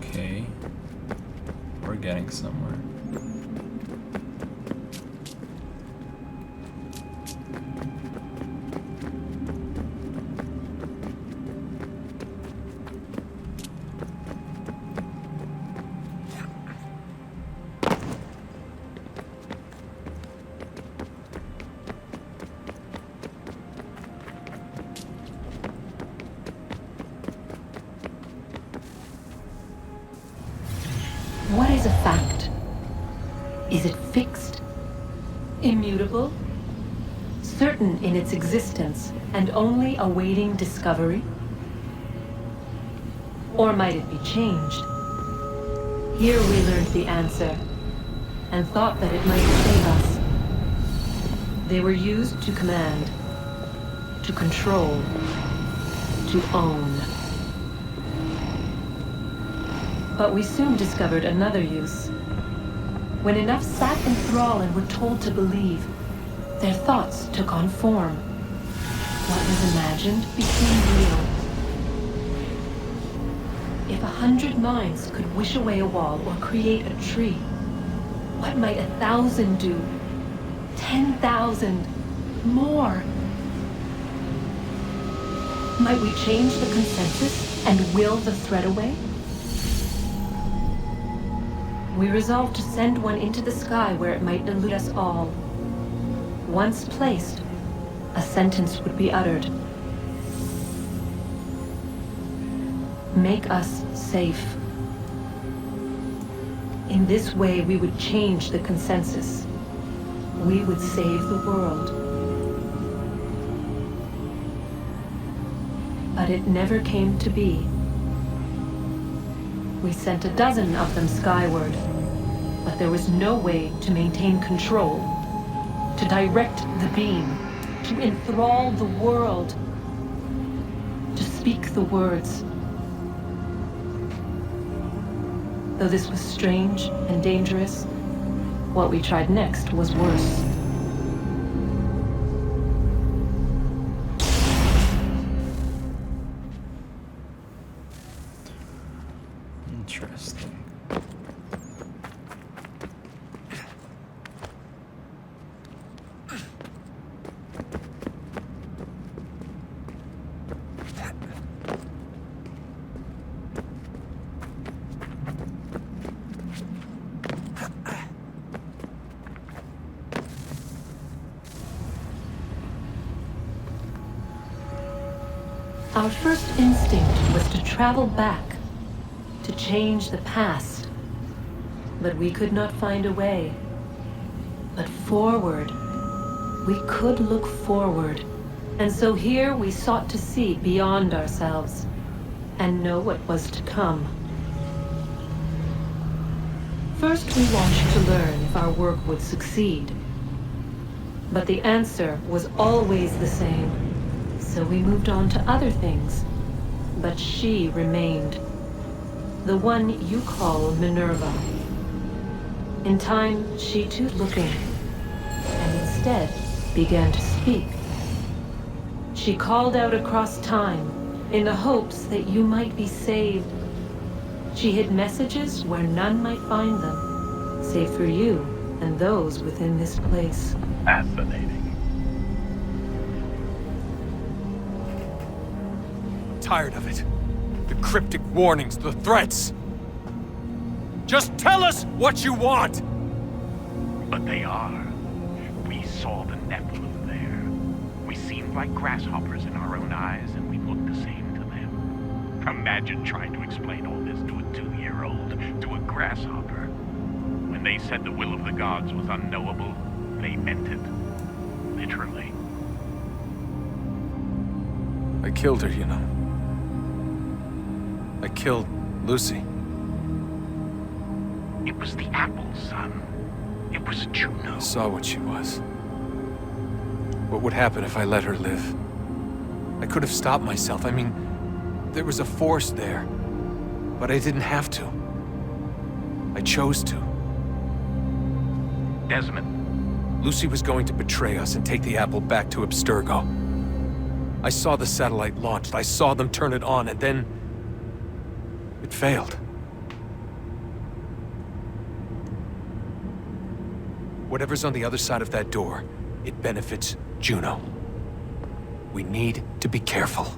Okay. We're getting somewhere.
What is a fact? Is it fixed? Immutable? Certain in its existence and only awaiting discovery? Or might it be changed? Here we learned the answer and thought that it might save us. They were used to command, to control, to own. But we soon discovered another use. When enough sat in thrall and were told to believe, their thoughts took on form. What was imagined became real. If 100 minds could wish away a wall or create a tree, what might 1,000 do? 10,000? More? Might we change the consensus and will the threat away? We resolved to send one into the sky where it might elude us all. Once placed, a sentence would be uttered. Make us safe. In this way, we would change the consensus. We would save the world. But it never came to be. We sent a dozen of them skyward, but there was no way to maintain control, to direct the beam, to enthrall the world, to speak the words, Though this was strange and dangerous, what we tried next was worse.
Interesting.
Our first instinct was to travel back, to change the past. But we could not find a way. But forward, we could look forward. And so here we sought to see beyond ourselves and know what was to come. First, we watched to learn if our work would succeed. But the answer was always the same. So we moved on to other things. But she remained. The one you call Minerva. In time, she too looking, and instead began to speak. She called out across time, in the hopes that you might be saved. She hid messages where none might find them, save for you and those within this place.
Fascinating.
Tired of it. The cryptic warnings, the threats. Just tell us what you want!
But they are. We saw the Nephilim there. We seemed like grasshoppers in our own eyes, and we looked the same to them. Imagine trying to explain all this to a 2-year-old, to a grasshopper. When they said the will of the gods was unknowable, they meant it. Literally.
I killed her, you know. I killed Lucy.
It was the apple, son. It was Juno.
I saw what she was. What would happen if I let her live? I could have stopped myself. I mean, there was a force there. But I didn't have to. I chose to.
Desmond.
Lucy was going to betray us and take the apple back to Abstergo. I saw the satellite launched. I saw them turn it on, and then it failed. Whatever's on the other side of that door, it benefits Juno. We need to be careful.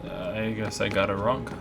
I guess I got it wrong.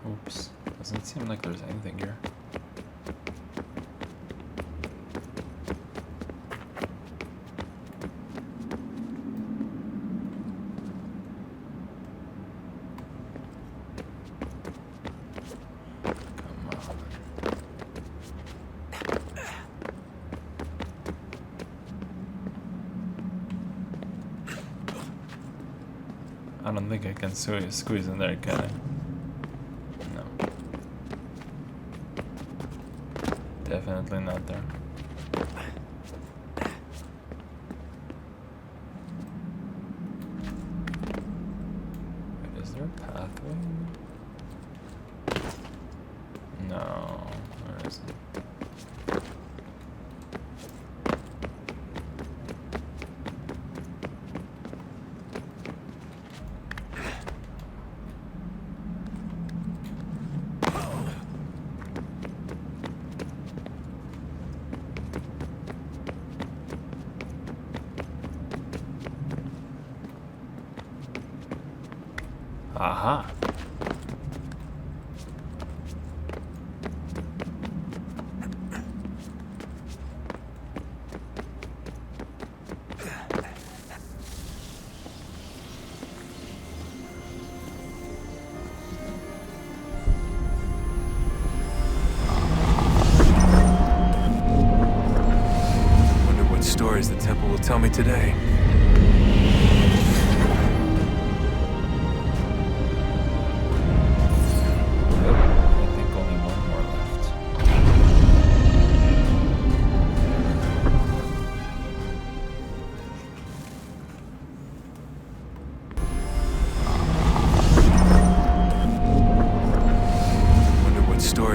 Oops. Doesn't seem like there's anything here. I don't think I can squeeze in there, can I? No. Definitely not there. Wait, is there a pathway? No, there isn't. Aha.
Wonder what stories the temple will tell me today.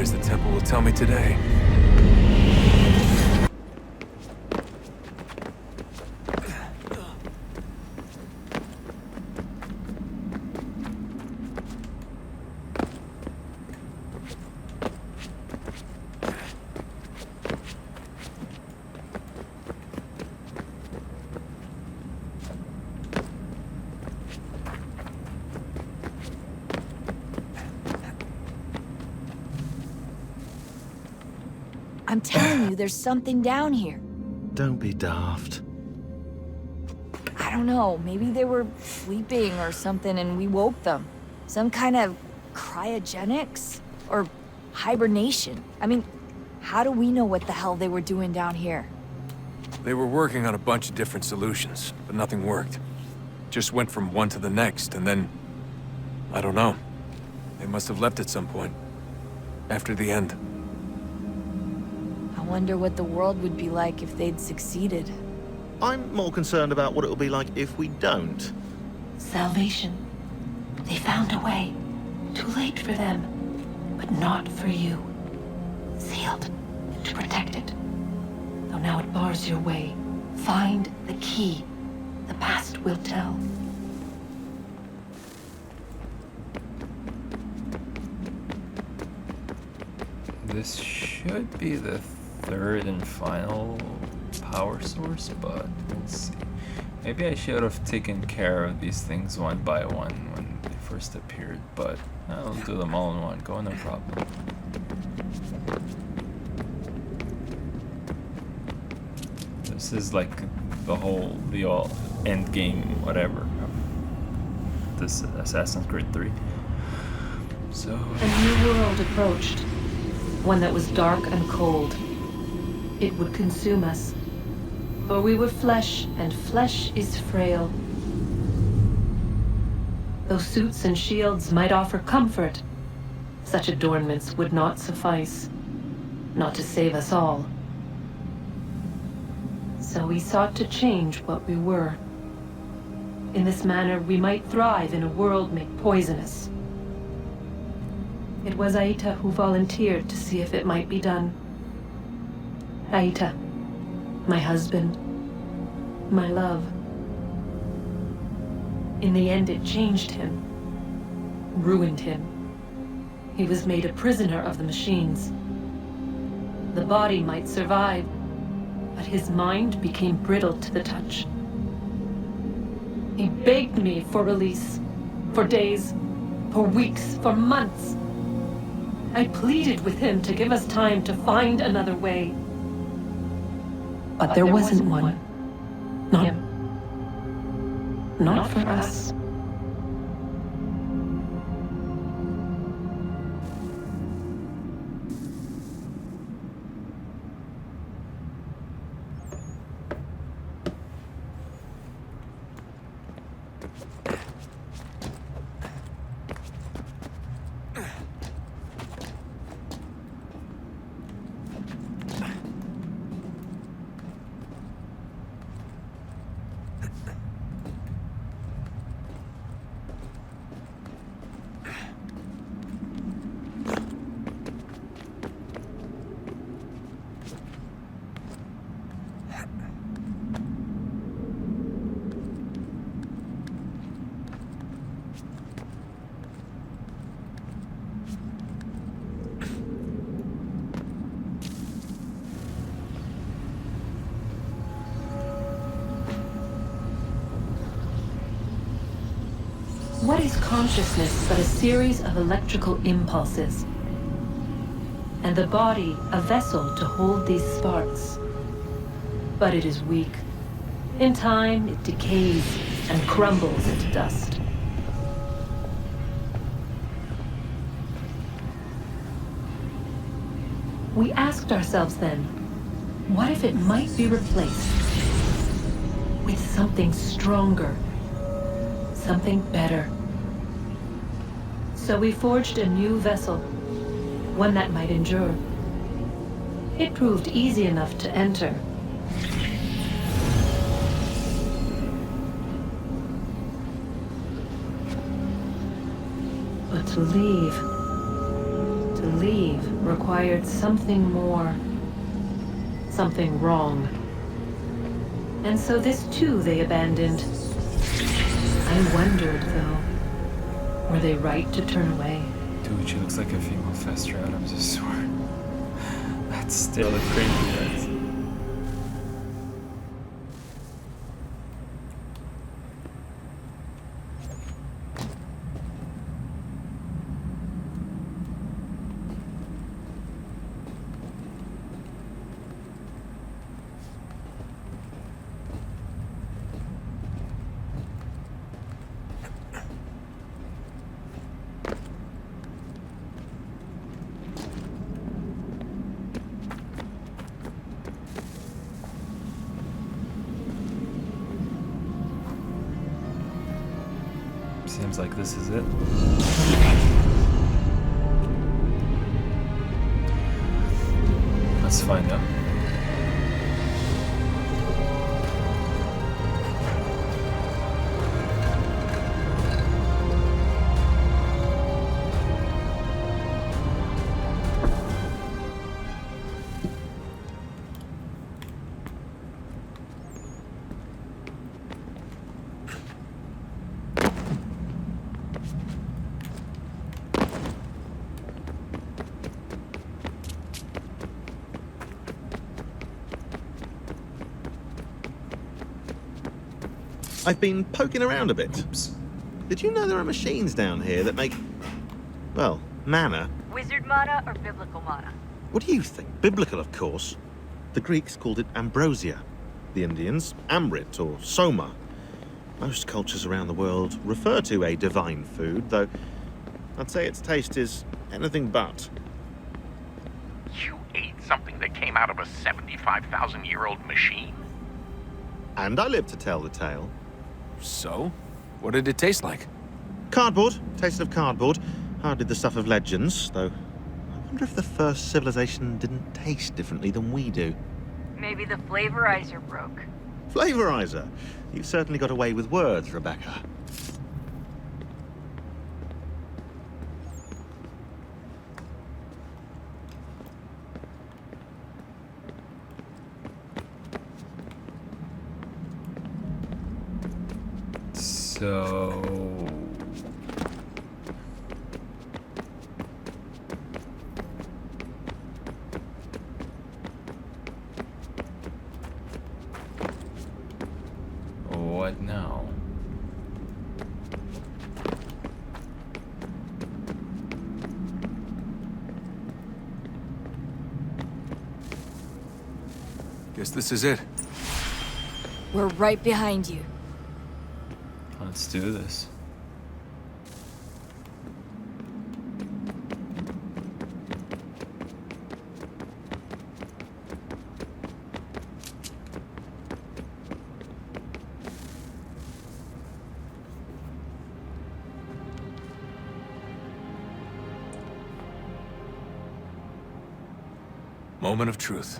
The temple will tell me today.
I'm telling you, there's something down here.
Don't be daft.
I don't know, maybe they were sleeping or something and we woke them. Some kind of cryogenics? Or hibernation? I mean, how do we know what the hell they were doing down here?
They were working on a bunch of different solutions, but nothing worked. Just went from one to the next, and then... I don't know. They must have left at some point. After the end.
I wonder what the world would be like if they'd succeeded.
I'm more concerned about what it will be like if we don't.
Salvation. They found a way. Too late for them, but not for you. Sealed to protect it. Though now it bars your way. Find the key. The past will tell.
This should be the third and final power source, but we'll see. Maybe I should have taken care of these things one by one when they first appeared, but I'll do them all in one go, no problem. This is like the all end game, whatever, of this Assassin's Creed 3. So
a new world approached. One that was dark and cold. It would consume us. For we were flesh, and flesh is frail. Though suits and shields might offer comfort, such adornments would not suffice. Not to save us all. So we sought to change what we were. In this manner, we might thrive in a world made poisonous. It was Aita who volunteered to see if it might be done. Aita, my husband, my love. In the end, it changed him, ruined him. He was made a prisoner of the machines. The body might survive, but his mind became brittle to the touch. He begged me for release, for days, for weeks, for months. I pleaded with him to give us time to find another way. But there wasn't one. Not for us. body's consciousness but a series of electrical impulses, and the body a vessel to hold these sparks. But it is weak. In time, it decays and crumbles into dust. We asked ourselves then, what if it might be replaced with something stronger, something better? So we forged a new vessel, one that might endure. It proved easy enough to enter. But to leave required something more, something wrong. And so this too they abandoned. I wondered, though, were they right to turn away?
Dude, she looks like a female Fester Adams, I swear. That's still a crazy. Seems like this is it. Let's find out.
I've been poking around a bit.
Oops.
Did you know there are machines down here that make, well, mana?
Wizard mana or biblical mana?
What do you think? Biblical, of course. The Greeks called it ambrosia. The Indians, amrit or soma. Most cultures around the world refer to a divine food, though I'd say its taste is anything but.
You ate something that came out of a 75,000-year-old machine?
And I live to tell the tale.
So? What did it taste like?
Cardboard. Tasted of cardboard. Hardly the stuff of legends, though. I wonder if the first civilization didn't taste differently than we do.
Maybe the flavorizer broke.
Flavorizer. You've certainly got away with words, Rebecca.
So... what now?
Guess this is it.
We're right behind you.
Let's do this.
Moment of truth.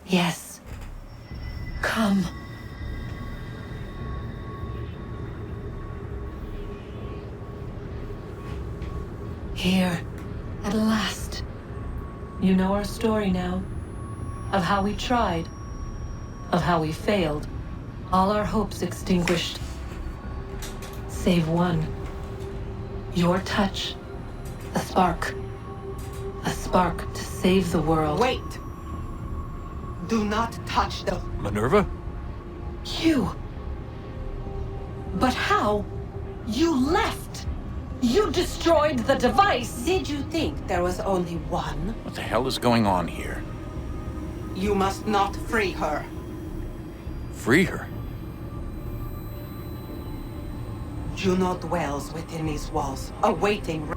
Yes. Come. Here, at last. You know our story now. Of how we tried. Of how we failed. All our hopes extinguished. Save one. Your touch. A spark. A spark to save the world.
Wait! Do not touch the...
Minerva?
You! But how? You left! You destroyed the device!
Did you think there was only one?
What the hell is going on here?
You must not free her.
Free her?
Juno dwells within these walls, awaiting...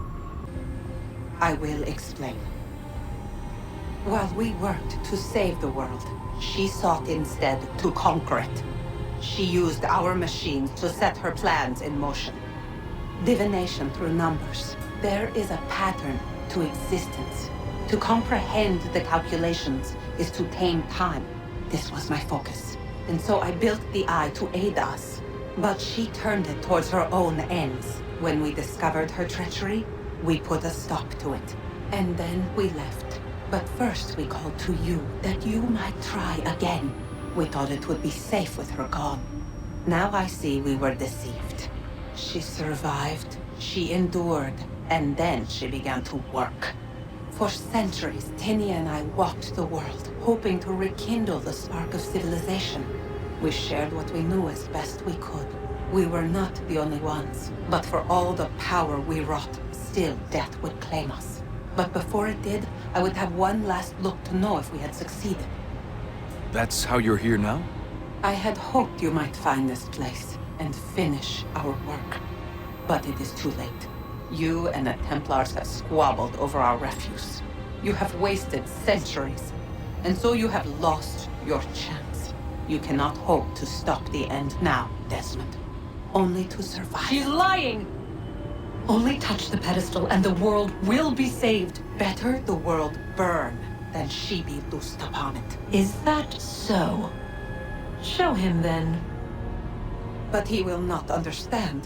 I will explain. While we worked to save the world, she sought instead to conquer it. She used our machines to set her plans in motion. Divination through numbers. There is a pattern to existence. To comprehend the calculations is to tame time. This was my focus. And so I built the eye to aid us. But she turned it towards her own ends. When we discovered her treachery, we put a stop to it. And then we left. But first we called to you, that you might try again. We thought it would be safe with her gone. Now I see we were deceived. She survived, she endured, and then she began to work. For centuries, Tinia and I walked the world, hoping to rekindle the spark of civilization. We shared what we knew as best we could. We were not the only ones, but for all the power we wrought, still death would claim us. But before it did, I would have one last look to know if we had succeeded.
That's how you're here now?
I had hoped you might find this place and finish our work. But it is too late. You and the Templars have squabbled over our refuse. You have wasted centuries, and so you have lost your chance. You cannot hope to stop the end now, Desmond. Only to survive.
She's lying! Only touch the pedestal and the world will be saved.
Better the world burn than she be loosed upon it.
Is that so? Show him then.
But he will not understand.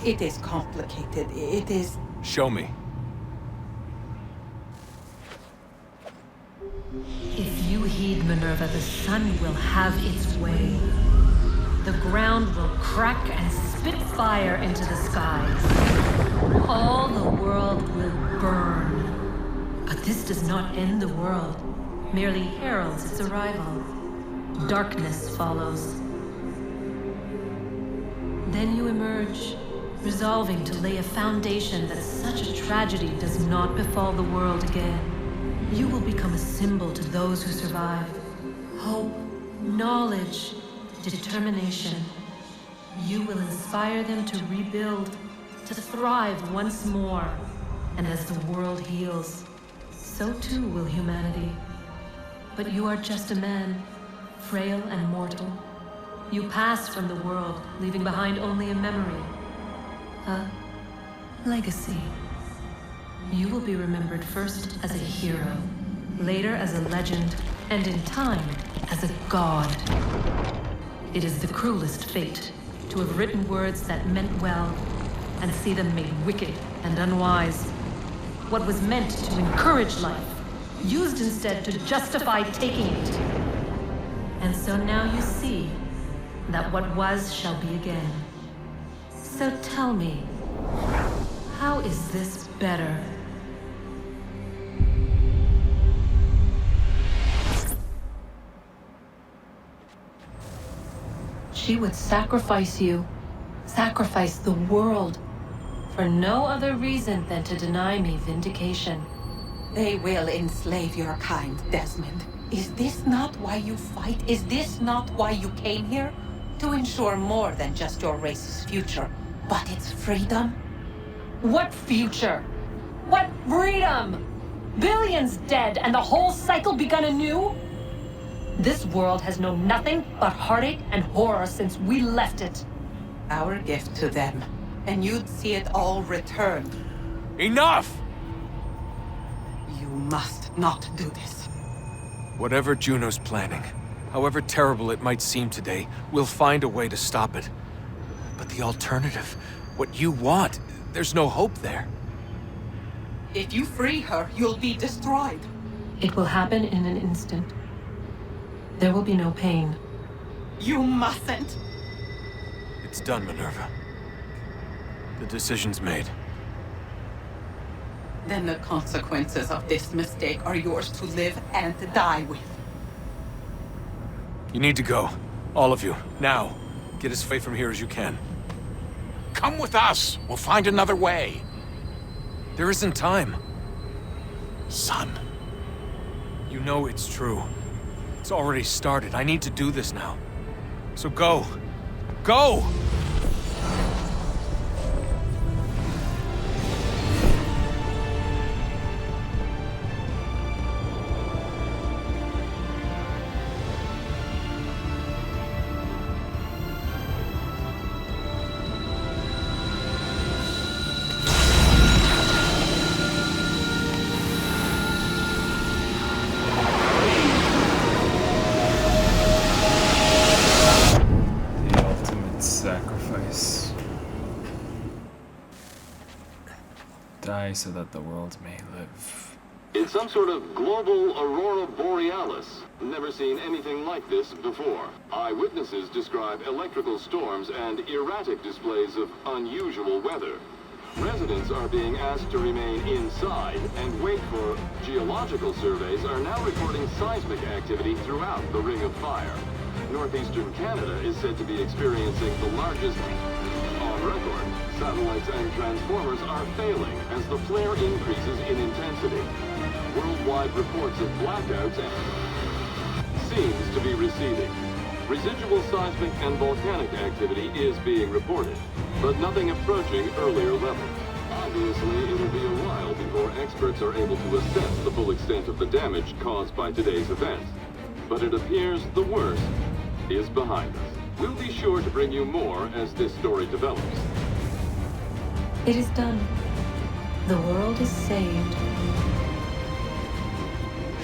It is complicated. It is...
Show me.
If you heed Minerva, the sun will have its way. The ground will crack and spit fire into the skies. All the world will burn. But this does not end the world, merely heralds its arrival. Darkness follows. Then you emerge, resolving to lay a foundation that such a tragedy does not befall the world again. You will become a symbol to those who survive. Hope, knowledge, determination. You will inspire them to rebuild, to thrive once more. And as the world heals, so too will humanity. But you are just a man, frail and mortal. You pass from the world, leaving behind only a memory. A legacy. You will be remembered first as a hero, later as a legend, and in time, as a god. It is the cruelest fate, to have written words that meant well, and see them made wicked and unwise. What was meant to encourage life, used instead to justify taking it. And so now you see that what was shall be again. So tell me, how is this better? She would sacrifice you, sacrifice the world, for no other reason than to deny me vindication.
They will enslave your kind, Desmond. Is this not why you fight? Is this not why you came here? To ensure more than just your race's future, but its freedom?
What future? What freedom? Billions dead and the whole cycle begun anew? This world has known nothing but heartache and horror since we left it.
Our gift to them, and you'd see it all returned.
Enough!
You must not do this.
Whatever Juno's planning, however terrible it might seem today, we'll find a way to stop it. But the alternative, what you want, there's no hope there.
If you free her, you'll be destroyed.
It will happen in an instant. There will be no pain.
You mustn't.
It's done, Minerva. The decision's made.
Then the consequences of this mistake are yours to live and to die with.
You need to go. All of you. Now. Get as away from here as you can.
Come with us. We'll find another way.
There isn't time.
Son.
You know it's true. It's already started. I need to do this now. So go. Go!
Die so that the world may live.
It's some sort of global aurora borealis. Never seen anything like this before. Eyewitnesses describe electrical storms and erratic displays of unusual weather. Residents are being asked to remain inside and wait for geological surveys are now reporting seismic activity throughout the Ring of Fire. Northeastern Canada is said to be experiencing the largest on record. Satellites and transformers are failing as the flare increases in intensity. Worldwide reports of blackouts seems to be receding. Residual seismic and volcanic activity is being reported, but nothing approaching earlier levels. Obviously, it'll be a while before experts are able to assess the full extent of the damage caused by today's event. But it appears the worst is behind us. We'll be sure to bring you more as this story develops.
It is done. The world is saved.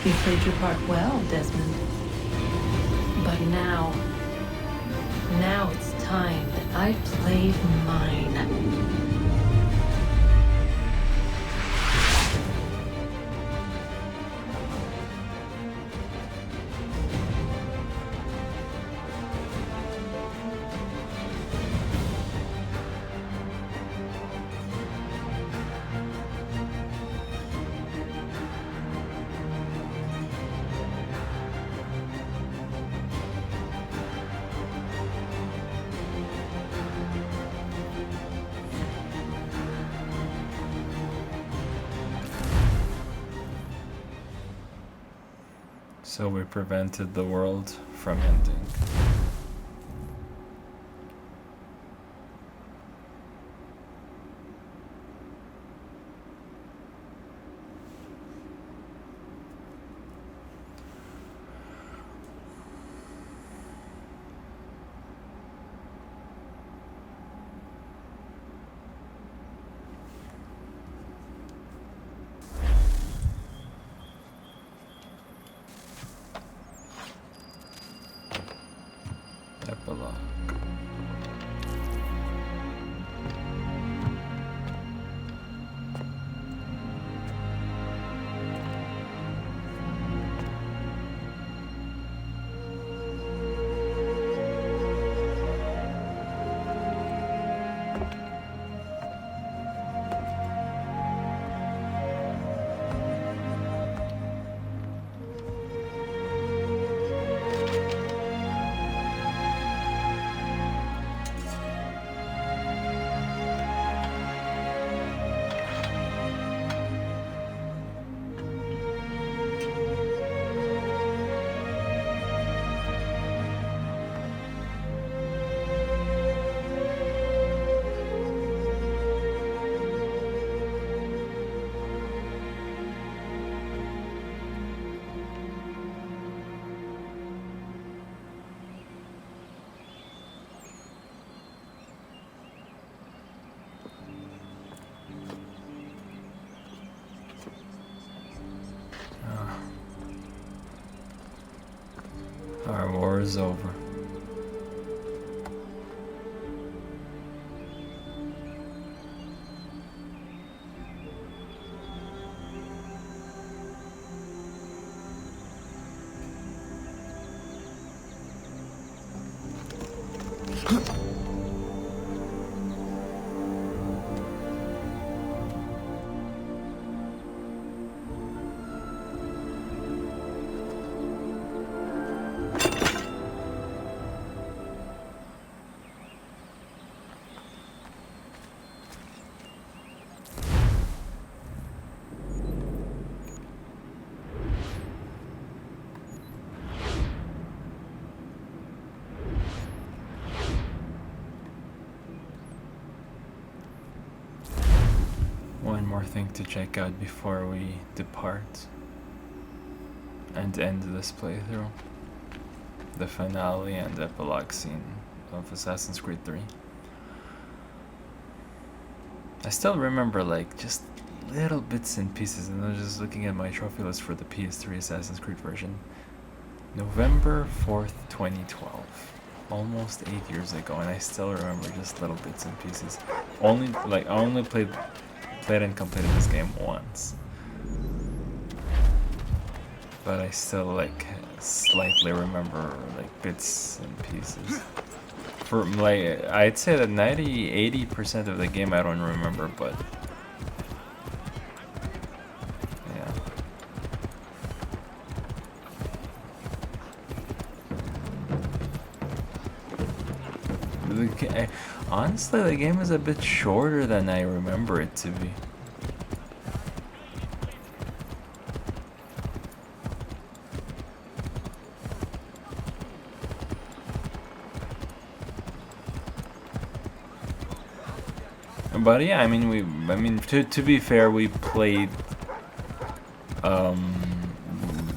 You played your part well, Desmond. But now it's time that I played mine.
So we prevented the world from ending. Our war is over. One more thing to check out before we depart and end this playthrough. The finale and epilogue scene of Assassin's Creed 3. I still remember like just little bits and pieces, and I was just looking at my trophy list for the PS3 Assassin's Creed version. November 4th, 2012. Almost 8 years ago, and I still remember just little bits and pieces. I only played and completed this game once, but I still like slightly remember like bits and pieces. For like, I'd say that 80% of the game I don't remember, but yeah. Honestly, the game is a bit shorter than I remember it to be. But yeah, I mean, to be fair, we played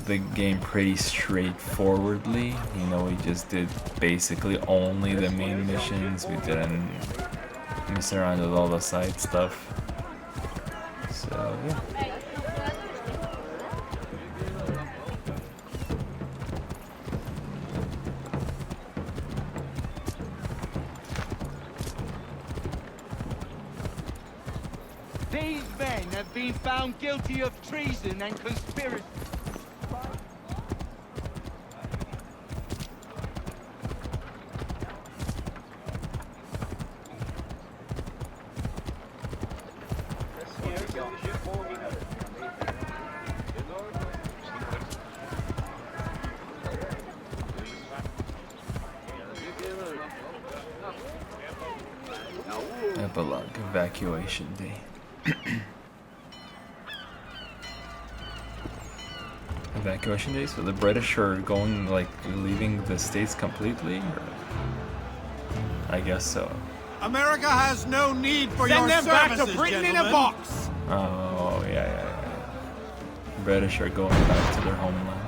the game pretty straightforwardly. You know, we just did basically only the main missions. We didn't mess around with all the side stuff. So yeah.
These men have been found guilty of treason and conspiracy.
Epilogue, evacuation day. Evacuation day, so the British are going, like, leaving the States completely? Or? I guess so.
America has no need for your services,
Send them back to Britain in a box!
Oh, yeah. British are going back to their homeland.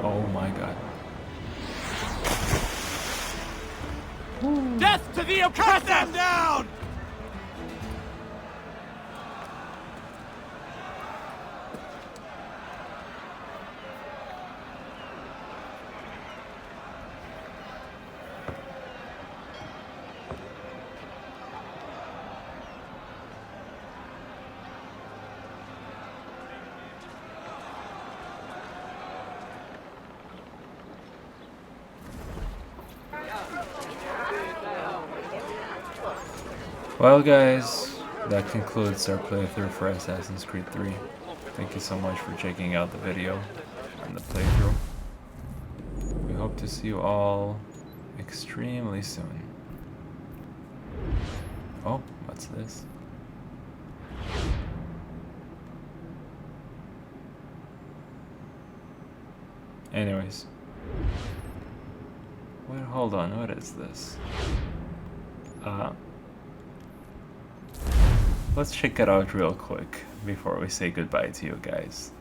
Oh my god.
Death to the oppressor! Cut them down!
Well guys, that concludes our playthrough for Assassin's Creed 3. Thank you so much for checking out the video and the playthrough. We hope to see you all extremely soon. Oh, what's this? Anyways. Wait, hold on, what is this? Let's check it out real quick before we say goodbye to you guys.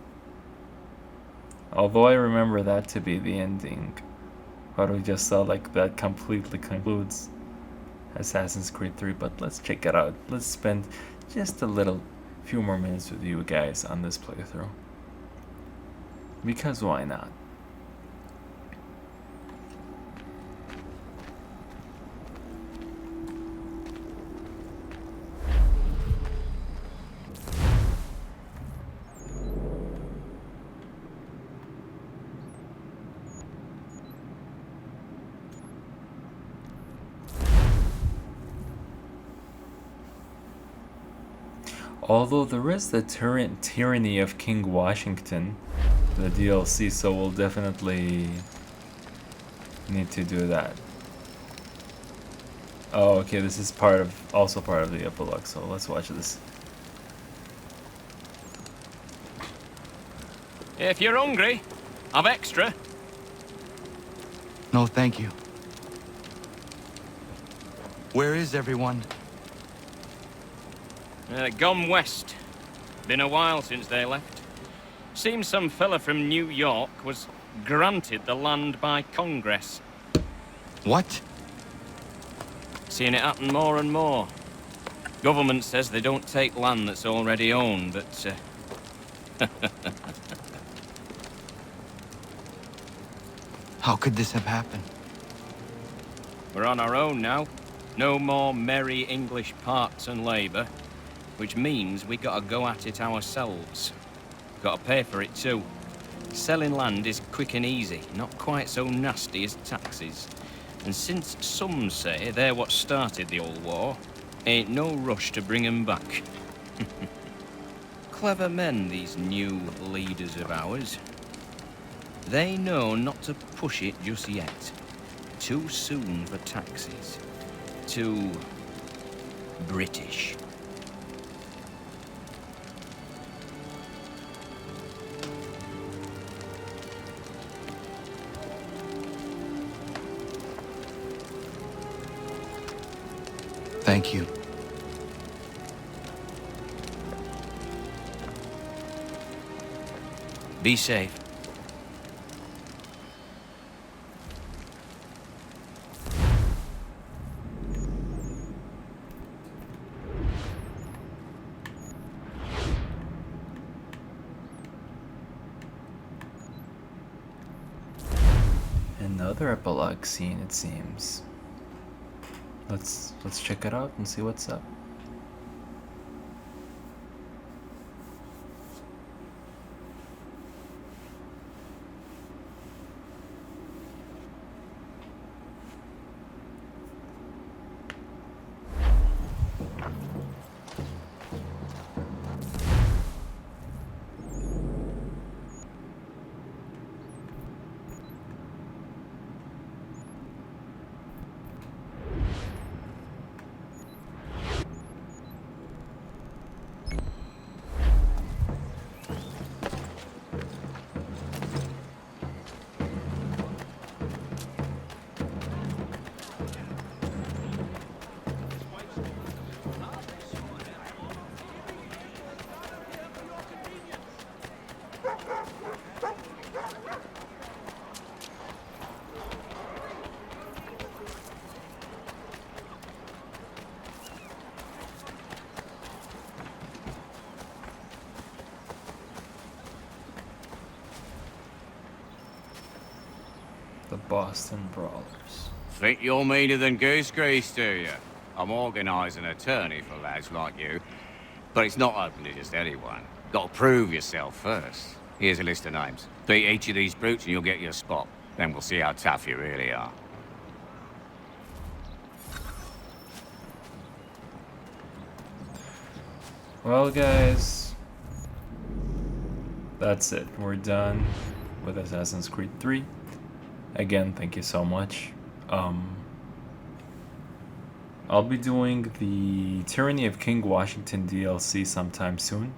Although I remember that to be the ending, what we just saw, like, that completely concludes Assassin's Creed 3, but let's check it out. Let's spend just a few more minutes with you guys on this playthrough. Because why not? Although there is the tyranny of King Washington, the DLC, so we'll definitely need to do that. Oh, okay, this is also part of the epilogue, so let's watch this.
If you're hungry, I've extra.
No, thank you. Where is everyone?
Gone west. Been a while since they left. Seems some fella from New York was granted the land by Congress.
What?
Seeing it happen more and more. Government says they don't take land that's already owned, but...
How could this have happened?
We're on our own now. No more merry English parts and labour. Which means we gotta go at it ourselves. Gotta pay for it too. Selling land is quick and easy, not quite so nasty as taxes. And since some say they're what started the old war, ain't no rush to bring 'em back. Clever men, these new leaders of ours. They know not to push it just yet. Too soon for taxes. Too British.
Thank you.
Be safe.
Another epilogue scene, it seems. Let's check it out and see what's up. The Boston Brawlers.
Think you're meaner than goose grease, do you? I'm organising an attorney for lads like you. But it's not open to just anyone. Got to prove yourself first. Here's a list of names. Beat each of these brutes and you'll get your spot. Then we'll see how tough you really are.
Well, guys, that's it. We're done with Assassin's Creed 3. Again, thank you so much. I'll be doing the Tyranny of King Washington DLC sometime soon.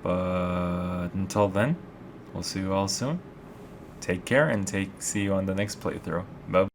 But until then, we'll see you all soon. Take care and see you on the next playthrough. Bye.